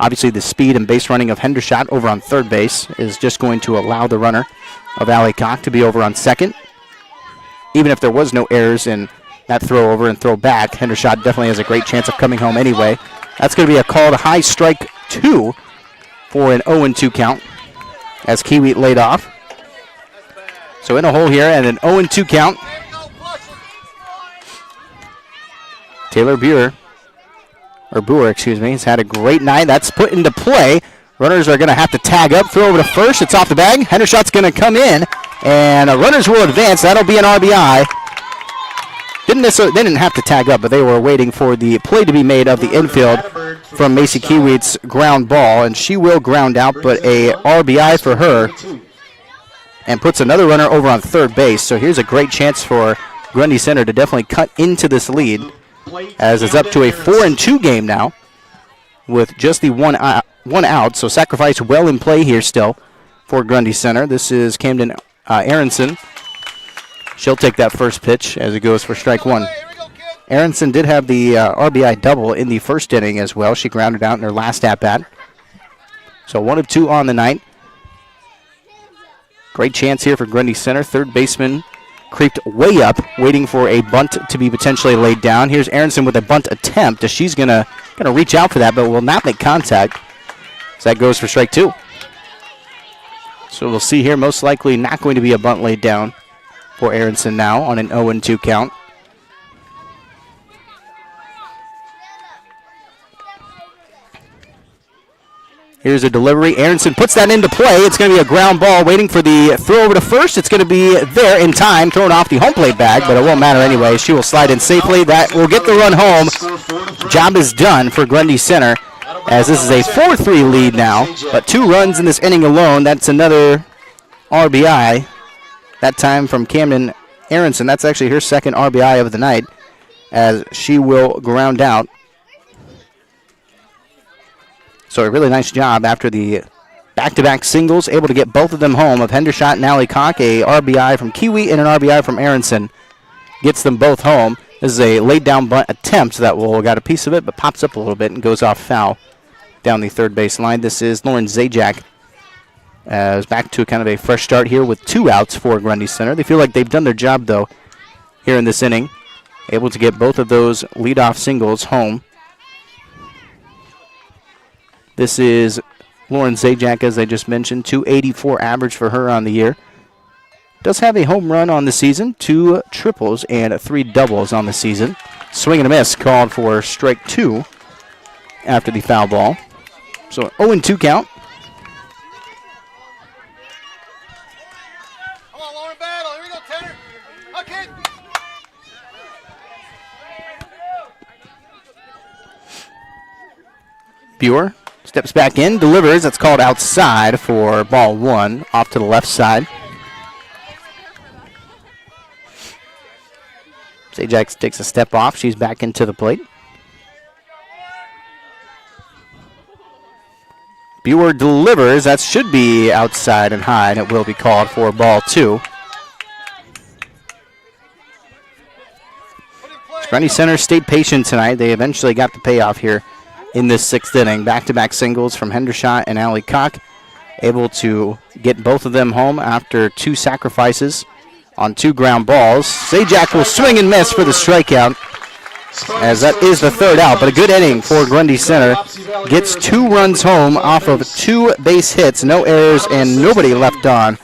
Obviously, the speed and base running of Hendershot over on third base is just going to allow the runner of Allie Cock to be over on second. Even if there was no errors in that throw over and throw back, Hendershot definitely has a great chance of coming home anyway. That's going to be a call to high strike two for an 0-2 count as Kiewit laid off. So in a hole here and an 0-2 count. Taylor Boer, has had a great night. That's put into play. Runners are going to have to tag up, throw over to first. It's off the bag. Hendershot's going to come in, and runners will advance. That'll be an RBI. They didn't have to tag up, but they were waiting for the play to be made of the infield from Macy Kiewit's ground ball, and she will ground out, but a RBI for her, and puts another runner over on third base. So here's a great chance for Grundy Center to definitely cut into this lead, as it's up to a 4-2 game now with just the one out. So sacrifice well in play here still for Grundy Center. This is Camden Aronson. She'll take that first pitch as it goes for strike one. Aronson did have the RBI double in the first inning as well. She grounded out in her last at-bat. So 1 of 2 on the night. Great chance here for Grundy Center. Third baseman creeped way up, waiting for a bunt to be potentially laid down. Here's Aronson with a bunt attempt. She's gonna reach out for that, but will not make contact. So that goes for strike two. So we'll see here, most likely not going to be a bunt laid down for Aronson now on an 0-2 count. Here's a delivery. Aronson puts that into play. It's going to be a ground ball waiting for the throw over to first. It's going to be there in time, thrown off the home plate bag, but it won't matter anyway. She will slide in safely. That will get the run home. Job is done for Grundy Center, as this is a 4-3 lead now, but 2 runs in this inning alone. That's another RBI, that time from Camden Aronson. That's actually her second RBI of the night, as she will ground out. So a really nice job after the back-to-back singles, able to get both of them home of Hendershot and Allie Cock. A RBI from Kiewit and an RBI from Aronson gets them both home. This is a laid-down bunt attempt that got a piece of it, but pops up a little bit and goes off foul down the third base line. This is Lauren Zajac, as back to kind of a fresh start here with 2 outs for Grundy Center. They feel like they've done their job, though, here in this inning. Able to get both of those leadoff singles home. This is Lauren Zajac, as I just mentioned, 284 average for her on the year. Does have a home run on the season, 2 triples and 3 doubles on the season. Swing and a miss called for strike 2 after the foul ball. So 0-2 count. Come on, Lauren, battle. Here we go, Tanner. Okay. Boer steps back in, delivers. That's called outside for ball 1, off to the left side. Zajac takes a step off. She's back into the plate. Boer delivers. That should be outside and high, and it will be called for ball 2. Grundy Center stayed patient tonight. They eventually got the payoff here in this 6th inning. Back-to-back singles from Hendershot and Allie Cock, able to get both of them home after 2 sacrifices on 2 ground balls. Zajac will swing and miss for the strikeout, as that is the 3rd out, but a good inning for Grundy Center. Gets 2 runs home off of 2 base hits, no errors and nobody left on,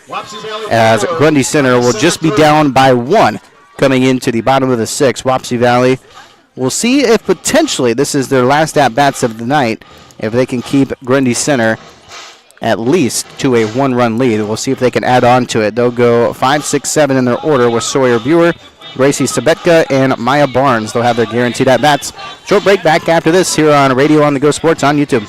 as Grundy Center will just be down by 1 coming into the bottom of the 6th. Wapsie Valley, we'll see if potentially this is their last at-bats of the night, if they can keep Grundy Center at least to a 1-run lead. We'll see if they can add on to it. They'll go 5, 6, 7 in their order with Sawyer Buer, Gracie Sabetka, and Maya Barnes. They'll have their guaranteed at-bats. Short break back after this here on Radio on the Go Sports on YouTube.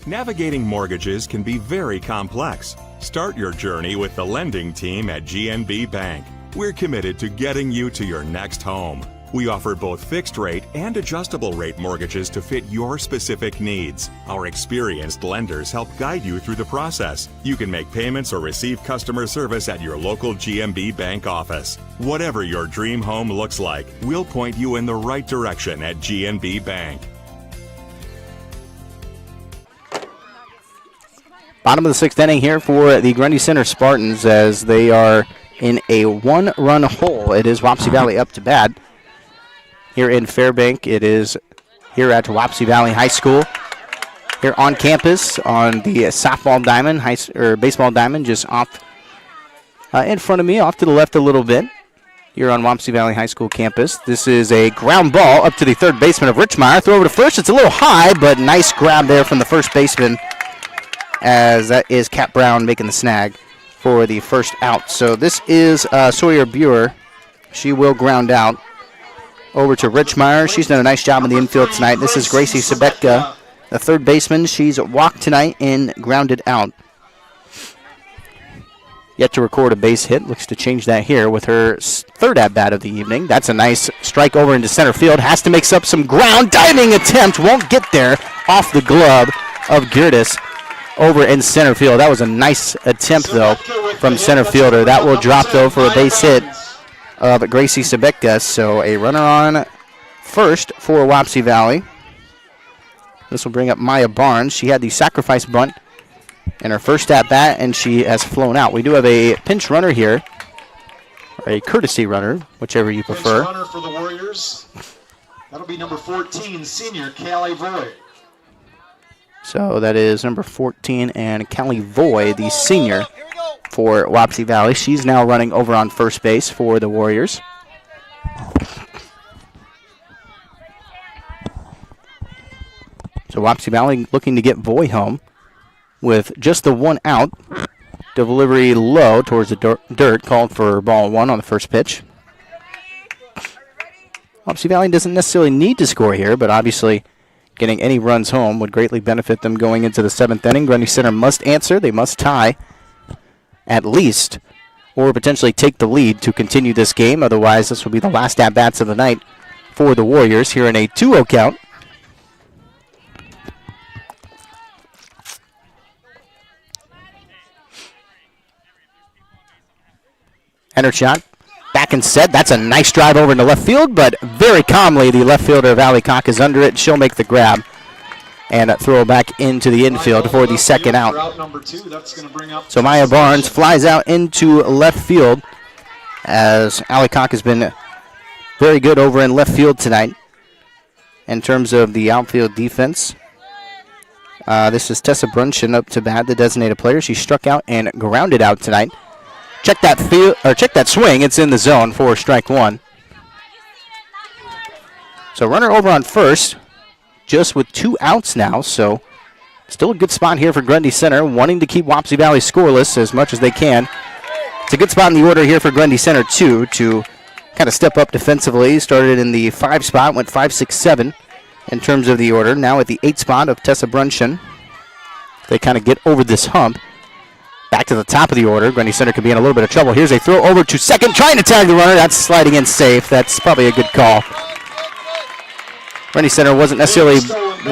Navigating mortgages can be very complex. Start your journey with the lending team at GNB Bank. We're committed to getting you to your next home. We offer both fixed rate and adjustable rate mortgages to fit your specific needs. Our experienced lenders help guide you through the process. You can make payments or receive customer service at your local GNB Bank office. Whatever your dream home looks like, we'll point you in the right direction at GNB Bank. Bottom of the 6th inning here for the Grundy Center Spartans as they are in a 1-run hole. It is Wapsie Valley up to bat. Here in Fairbank, it is here at Wapsie Valley High School. Here on campus on the softball diamond, baseball diamond, just off in front of me, off to the left a little bit. Here on Wapsie Valley High School campus. This is a ground ball up to the third baseman of Richmeyer. Throw over to first. It's a little high, but nice grab there from the first baseman, as that is Kat Brown making the snag for the first out. So this is Sawyer Buer. She will ground out over to Richmeyer. She's done a nice job in the infield tonight. This is Gracie Sabetka, the third baseman. She's walked tonight and grounded out. Yet to record a base hit. Looks to change that here with her third at-bat of the evening. That's a nice strike over into center field. Has to mix up some ground. Diving attempt. Won't get there. Off the glove of Gertis over in center field. That was a nice attempt, though, from center fielder. That will drop, though, for a base hit of Gracie Sabetka. So a runner on first for Wapsie Valley. This will bring up Maya Barnes. She had the sacrifice bunt in her first at-bat, and she has flown out. We do have a pinch runner here, or a courtesy runner, whichever you prefer. Pinch runner for the Warriors. That'll be number 14, senior Callie Voigt. So that is number 14, and Callie Voigt, the senior for Wapsie Valley. She's now running over on first base for the Warriors. So Wapsie Valley looking to get Voigt home with just the one out. Delivery low towards the dirt, called for ball 1 on the first pitch. Wapsie Valley doesn't necessarily need to score here, but obviously getting any runs home would greatly benefit them going into the 7th inning. Grundy Center must answer. They must tie at least, or potentially take the lead to continue this game. Otherwise, this will be the last at-bats of the night for the Warriors here in a 2-0 count. Enter shot. Back and set. That's a nice drive over into left field, but very calmly the left fielder of Allie Cock is under it. She'll make the grab and throw back into the infield for the second out. So Maya Barnes flies out into left field, as Allie Cock has been very good over in left field tonight in terms of the outfield defense. This is Tessa Brunson up to bat, the designated player. She struck out and grounded out tonight. Check that swing. It's in the zone for strike 1. So runner over on first, just with 2 outs now. So still a good spot here for Grundy Center, wanting to keep Wapsie Valley scoreless as much as they can. It's a good spot in the order here for Grundy Center, too, to kind of step up defensively. Started in the 5 spot, went 5, 6, 7 in terms of the order. Now at the 8 spot of Tessa Brunson. They kind of get over this hump. Back to the top of the order. Grundy Center could be in a little bit of trouble. Here's a throw over to second, trying to tag the runner. That's sliding in safe. That's probably a good call. Grundy Center wasn't necessarily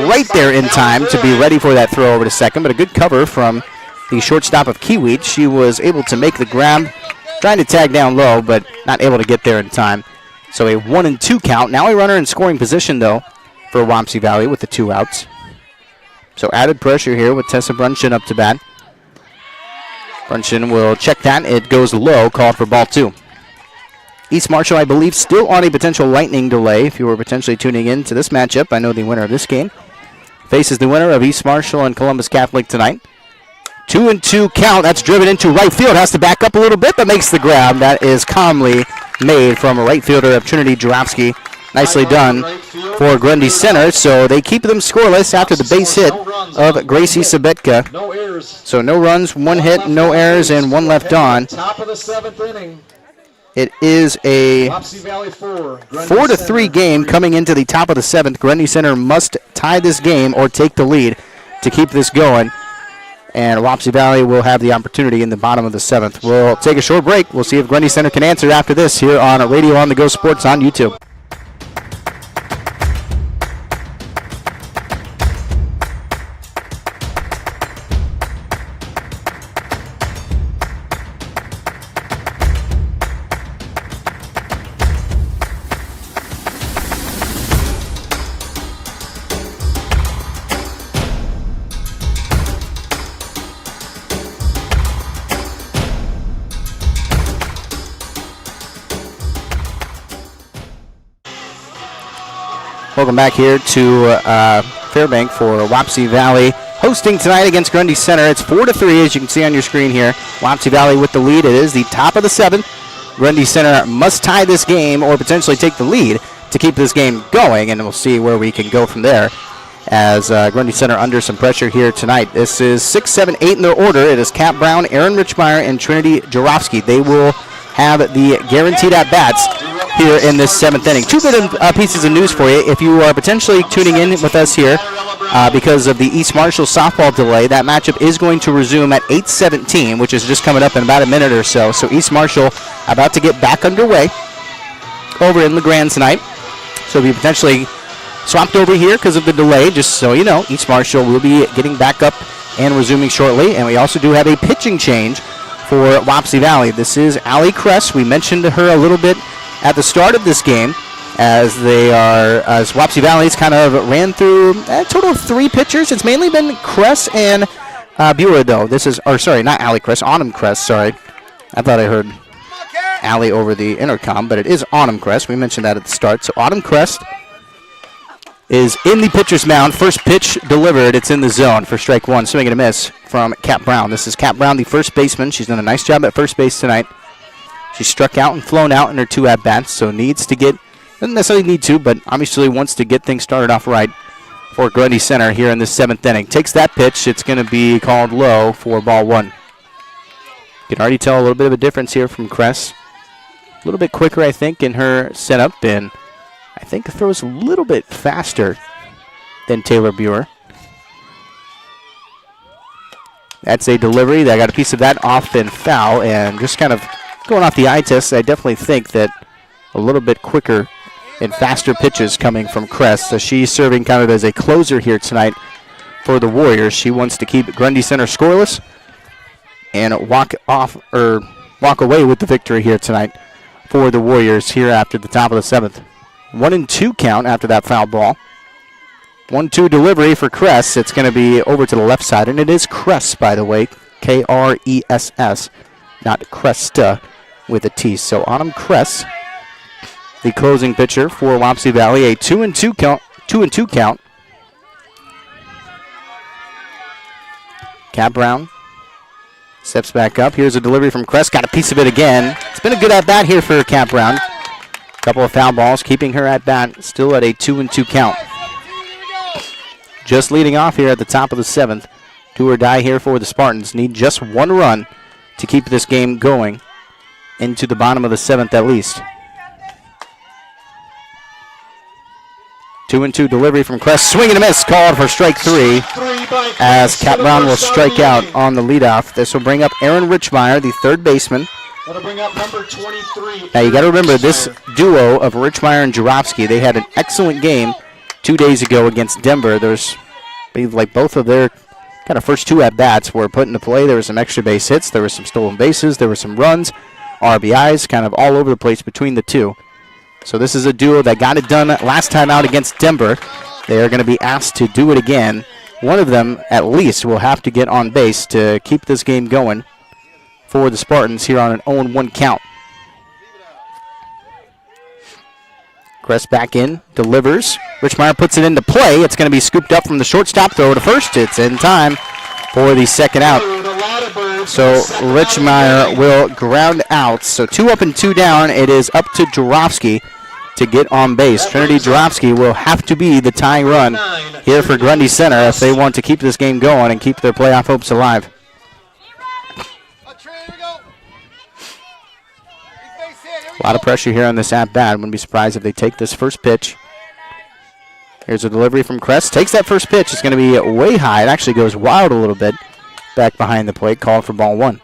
right there in time to be ready for that throw over to second, but a good cover from the shortstop of Kiewit. She was able to make the grab, trying to tag down low, but not able to get there in time. So a 1-2 count. Now a runner in scoring position, though, for Wapsie Valley with the 2 outs. So added pressure here with Tessa Brunson up to bat. Brunson will check that. It goes low, called for ball 2. East Marshall, I believe, still on a potential lightning delay. If you were potentially tuning in to this matchup, I know the winner of this game faces the winner of East Marshall and Columbus Catholic tonight. 2-2 count. That's driven into right field. Has to back up a little bit, but makes the grab. That is calmly made from a right fielder of Trinity Jarofsky. Nicely done for Grundy Center. So they keep them scoreless after the base hit of Gracie Sabetka. So no runs, 1 hit, no errors, and 1 left on. Top of the 7th inning. It is a Wapsie Valley 4. 4-3 game coming into the top of the 7th. Grundy Center must tie this game or take the lead to keep this going. And Wapsie Valley will have the opportunity in the bottom of the 7th. We'll take a short break. We'll see if Grundy Center can answer after this here on Radio on the Go Sports on YouTube. Welcome back here to Fairbank for Wapsie Valley hosting tonight against Grundy Center. It's 4-3 as you can see on your screen here. Wapsie Valley with the lead. It is the top of the 7th. Grundy Center must tie this game or potentially take the lead to keep this game going, and we'll see where we can go from there as Grundy Center under some pressure here tonight. This is 6, 7, 8 in their order. It is Cap Brown, Aaron Richmeyer, and Trinity Jarofsky. They will have the guaranteed at-bats here in this 7th inning. Two good pieces of news for you. If you are potentially tuning in with us here because of the East Marshall softball delay, that matchup is going to resume at 8:17, which is just coming up in about a minute or so. So East Marshall about to get back underway over in LeGrand tonight. So if you potentially swapped over here because of the delay, just so you know, East Marshall will be getting back up and resuming shortly. And we also do have a pitching change for Wapsie Valley. This is Allie Kress. We mentioned her a little bit at the start of this game as Wapsie Valley's kind of ran through a total of 3 pitchers. It's mainly been Kress and Buer, though. This is, or sorry, not Allie Kress, Autumn Kress, sorry. I thought I heard Allie over the intercom, but it is Autumn Kress. We mentioned that at the start. So Autumn Kress is in the pitcher's mound. First pitch delivered. It's in the zone for strike 1. Swing and a miss from Cap Brown. This is Cap Brown, the first baseman. She's done a nice job at first base tonight. She's struck out and flown out in her 2 at-bats, so doesn't necessarily need to, but obviously wants to get things started off right for Grundy Center here in the 7th inning. Takes that pitch. It's going to be called low for ball 1. You can already tell a little bit of a difference here from Kress. A little bit quicker, I think, in her setup, and I think throws a little bit faster than Taylor Buer. That's a delivery. I got a piece of that off and foul, and just kind of going off the eye test, I definitely think that a little bit quicker and faster pitches coming from Kress. So she's serving kind of as a closer here tonight for the Warriors. She wants to keep Grundy Center scoreless and walk away with the victory here tonight for the Warriors here after the top of the 7th. 1-2 count after that foul ball. 1-2 delivery for Kress. It's going to be over to the left side, and it is Kress, by the way, Kress, not Cresta with a T. So Autumn Kress, the closing pitcher for Wapsie Valley, a 2-2 count. 2-2 count. Cap Brown steps back up. Here's a delivery from Kress. Got a piece of it again. It's been a good at bat here for Cap Brown. Couple of foul balls, keeping her at bat still at a 2-2 count. Just leading off here at the top of the 7th. Do or die here for the Spartans. Need just 1 run to keep this game going into the bottom of the 7th at least. 2-2 delivery from Kress. Swing and a miss, called for strike 3 as Cap Brown will strike out on the leadoff. This will bring up Aaron Richmeyer, the 3rd baseman. That'll bring up number 23. Now you got to remember this duo of Richmeyer and Jarofsky. They had an excellent game 2 days ago against Denver. There's, I believe, like both of their kind of first 2 at-bats were put into play. There were some extra base hits. There were some stolen bases. There were some runs, RBIs, kind of all over the place between the 2. So this is a duo that got it done last time out against Denver. They are going to be asked to do it again. One of them, at least, will have to get on base to keep this game going for the Spartans here on an 0-1 count. Kress back in, delivers. Richmeyer puts it into play. It's going to be scooped up from the shortstop, throw to first. It's in time for the second out. So Richmeyer will ground out. So 2 up and 2 down. It is up to Jarofsky to get on base. Trinity Jarofsky will have to be the tying run here for Grundy Center if they want to keep this game going and keep their playoff hopes alive. A lot of pressure here on this at-bat. Wouldn't be surprised if they take this first pitch. Here's a delivery from Kress. Takes that first pitch. It's going to be way high. It actually goes wild a little bit back behind the plate. Called for ball 1.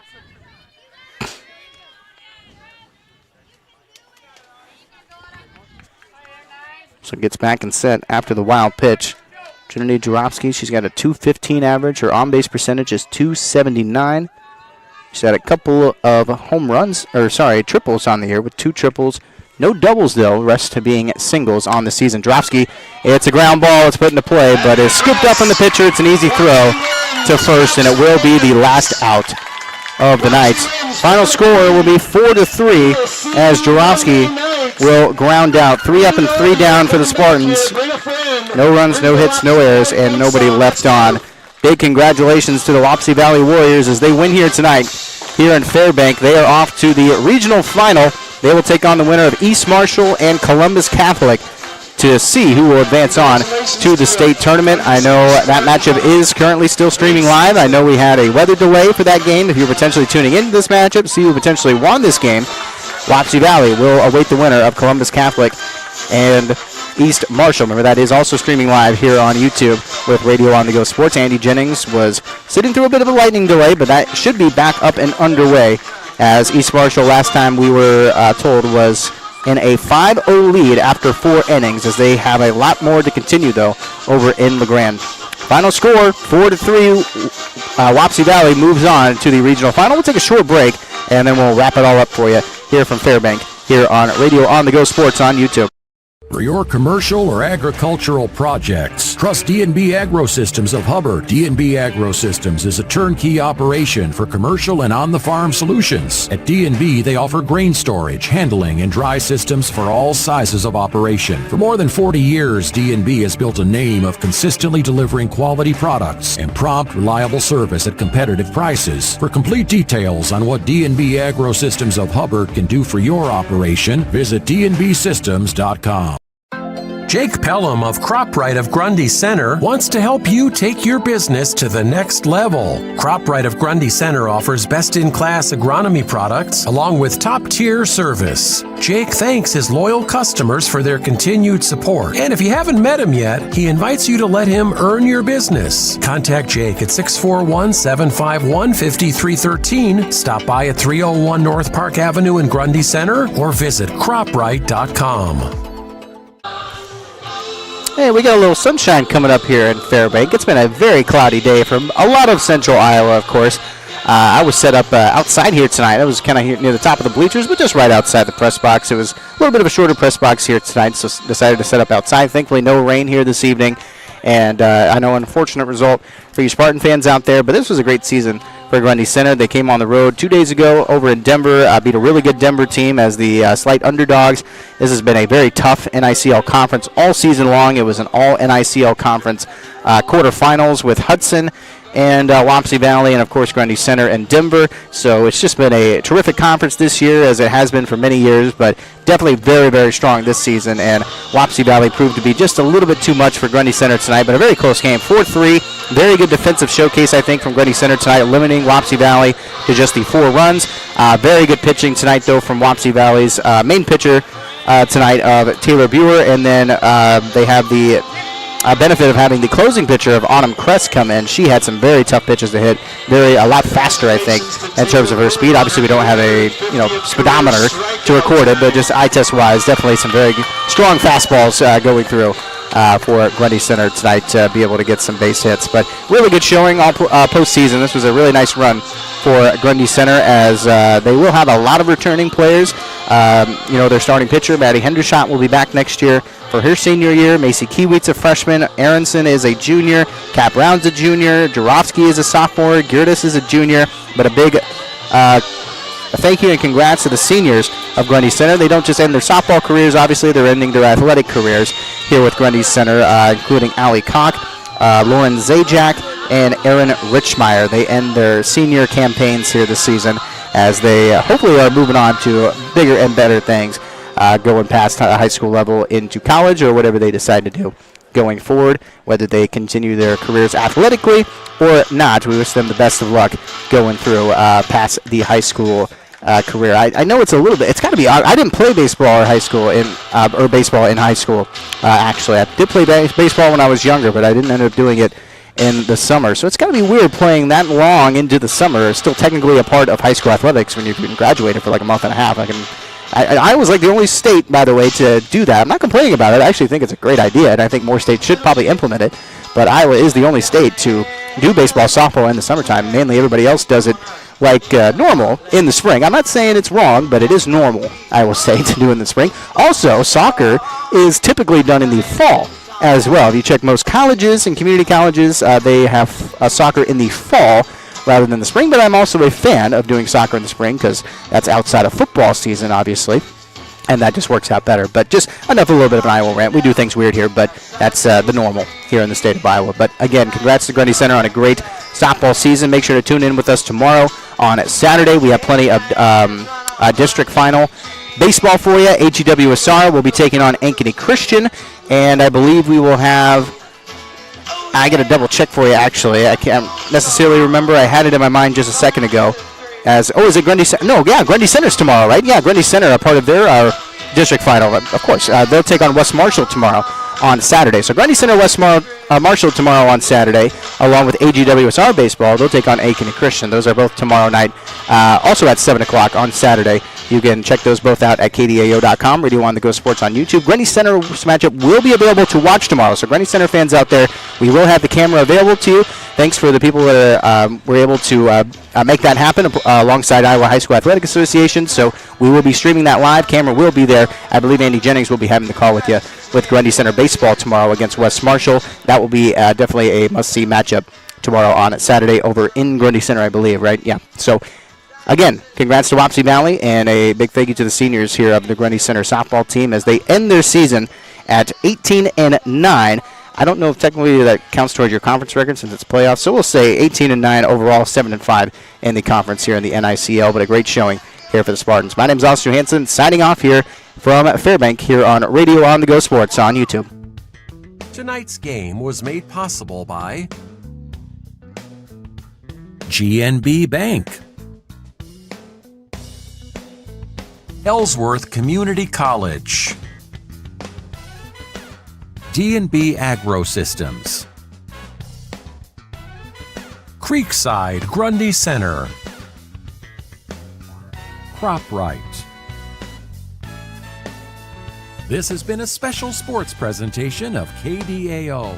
So gets back and set after the wild pitch. Trinity Jarofsky, she's got a .215 average. Her on-base percentage is .279. She's had a couple of triples on the year with 2 triples. No doubles, though, rest to being singles on the season. Jarofsky, it's a ground ball. It's put into play, but is scooped up on the pitcher. It's an easy throw to first, and it will be the last out of the night. Final score will be 4-3 as Jarofsky will ground out. 3 up and 3 down for the Spartans. No runs, no hits, no errors, and nobody left on. Big congratulations to the Wapsie Valley Warriors as they win here tonight here in Fairbank. They are off to the regional final. They will take on the winner of East Marshall and Columbus Catholic to see who will advance on to the state tournament. I know that matchup is currently still streaming live. I know we had a weather delay for that game. If you're potentially tuning into this matchup, see who potentially won this game. Wapsie Valley will await the winner of Columbus Catholic and East Marshall. Remember, that is also streaming live here on YouTube with Radio On The Go Sports. Andy Jennings was sitting through a bit of a lightning delay, but that should be back up and underway as East Marshall, last time we were told, was in a 5-0 lead after 4 innings, as they have a lot more to continue, though, over in LeGrand. Final score, 4-3. Wapsie Valley moves on to the regional final. We'll take a short break, and then we'll wrap it all up for you here from Fairbank, here on Radio On The Go Sports on YouTube. For your commercial or agricultural projects, trust D&B Agrosystems of Hubbard. D&B Agrosystems is a turnkey operation for commercial and on-the-farm solutions. At D&B, they offer grain storage, handling, and dry systems for all sizes of operation. For more than 40 years, D&B has built a name of consistently delivering quality products and prompt, reliable service at competitive prices. For complete details on what D&B Agrosystems of Hubbard can do for your operation, visit dnbsystems.com. Jake Pelham of CropRite of Grundy Center wants to help you take your business to the next level. CropRite of Grundy Center offers best-in-class agronomy products along with top-tier service. Jake thanks his loyal customers for their continued support. And if you haven't met him yet, he invites you to let him earn your business. Contact Jake at 641-751-5313. Stop by at 301 North Park Avenue in Grundy Center or visit croprite.com. Hey, we got a little sunshine coming up here in Fairbank. It's been a very cloudy day from a lot of central Iowa, of course. I was set up outside here tonight. I was kind of near the top of the bleachers, but just right outside the press box. It was a little bit of a shorter press box here tonight, so decided to set up outside. Thankfully, no rain here this evening. And I know an unfortunate result for you Spartan fans out there, but this was a great season for Grundy Center. They came on the road 2 days ago over in Denver, beat a really good Denver team as the slight underdogs. This has been a very tough NICL conference all season long. It was an all NICL conference quarterfinals with Hudson and Wapsie Valley and, of course, Grundy Center and Denver. So it's just been a terrific conference this year, as it has been for many years, but definitely very, very strong this season. And Wapsie Valley proved to be just a little bit too much for Grundy Center tonight, but a very close game, 4-3. Very good defensive showcase, I think, from Grundy Center tonight, limiting Wapsie Valley to just the 4 runs. Very good pitching tonight, though, from Wapsie Valley's main pitcher tonight, Taylor Buer, and then they have the benefit of having the closing pitcher of Autumn Kress come in. She had some very tough pitches to hit, a lot faster, I think, in terms of her speed. Obviously, we don't have a speedometer to record it, but just eye test wise, definitely some very strong fastballs going through for Grundy Center tonight to be able to get some base hits. But really good showing all postseason. This was a really nice run for Grundy Center, as they will have a lot of returning players. Their starting pitcher, Maddie Hendershot, will be back next year for her senior year. Macy Kiewit's a freshman. Aronson is a junior. Cap Brown's a junior. Jarofsky is a sophomore. Girtis is a junior. But a big thank you and congrats to the seniors of Grundy Center. They don't just end their softball careers, obviously. They're ending their athletic careers here with Grundy Center, including Allie Koch, Lauren Zajac, and Aaron Richmeyer. They end their senior campaigns here this season as they hopefully are moving on to bigger and better things, going past high school level into college or whatever they decide to do going forward, whether they continue their careers athletically or not. We wish them the best of luck going through past the high school career. I know it's a little bit, it's got to be odd. I didn't play baseball in high school, or baseball in high school, actually. I did play baseball when I was younger, but I didn't end up doing it in the summer. So it's got to be weird playing that long into the summer, still technically a part of high school athletics when you've been graduated for like a month and a half. I was like the only state, by the way, to do that. I'm not complaining about it. I actually think it's a great idea, and I think more states should probably implement it. But Iowa is the only state to do baseball, softball in the summertime. Mainly everybody else does it like normal in the spring. I'm not saying it's wrong, but it is normal, I will say, to do in the spring. Also, soccer is typically done in the fall as well. If you check most colleges and community colleges, they have soccer in the fall rather than the spring, but I'm also a fan of doing soccer in the spring because that's outside of football season, obviously, and that just works out better. But just enough, a little bit of an Iowa rant. We do things weird here, but that's the normal here in the state of Iowa. But again, congrats to Grundy Center on a great softball season. Make sure to tune in with us tomorrow on Saturday. We have plenty of district final baseball for you. HEWSR will be taking on Ankeny Christian, and I believe we will have, I got to double check for you, actually. I can't necessarily remember. I had it in my mind just a second ago. Is it Grundy Center? No, yeah, Grundy Center's tomorrow, right? Yeah, Grundy Center, a part of their district final, of course. They'll take on West Marshall tomorrow on Saturday. So Grundy Center, West Marshall tomorrow on Saturday, along with AGWSR baseball. They'll take on Ankeny Christian. Those are both tomorrow night, also at 7 o'clock on Saturday. You can check those both out at KDAO.com, Radio On The Go Sports on YouTube. Grundy Center's matchup will be available to watch tomorrow. So Grundy Center fans out there, we will have the camera available to you. Thanks for the people that were able to make that happen alongside Iowa High School Athletic Association. So we will be streaming that live. Camera will be there. I believe Andy Jennings will be having the call with you with Grundy Center baseball tomorrow against West Marshall. That will be definitely a must-see matchup tomorrow on Saturday over in Grundy Center, I believe, right? Yeah. So again, congrats to Wapsie Valley, and a big thank you to the seniors here of the Grundy Center softball team as they end their season at 18-9. I don't know if technically that counts towards your conference record since it's playoffs, so we'll say 18-9 overall, 7-5 in the conference here in the NICL, but a great showing here for the Spartans. My name is Austin Johansson, signing off here from Fairbank here on Radio On The Go Sports on YouTube. Tonight's game was made possible by GNB Bank, Ellsworth Community College, D&B Agro Systems, Creekside Grundy Center, CropRite. This has been a special sports presentation of KDAO.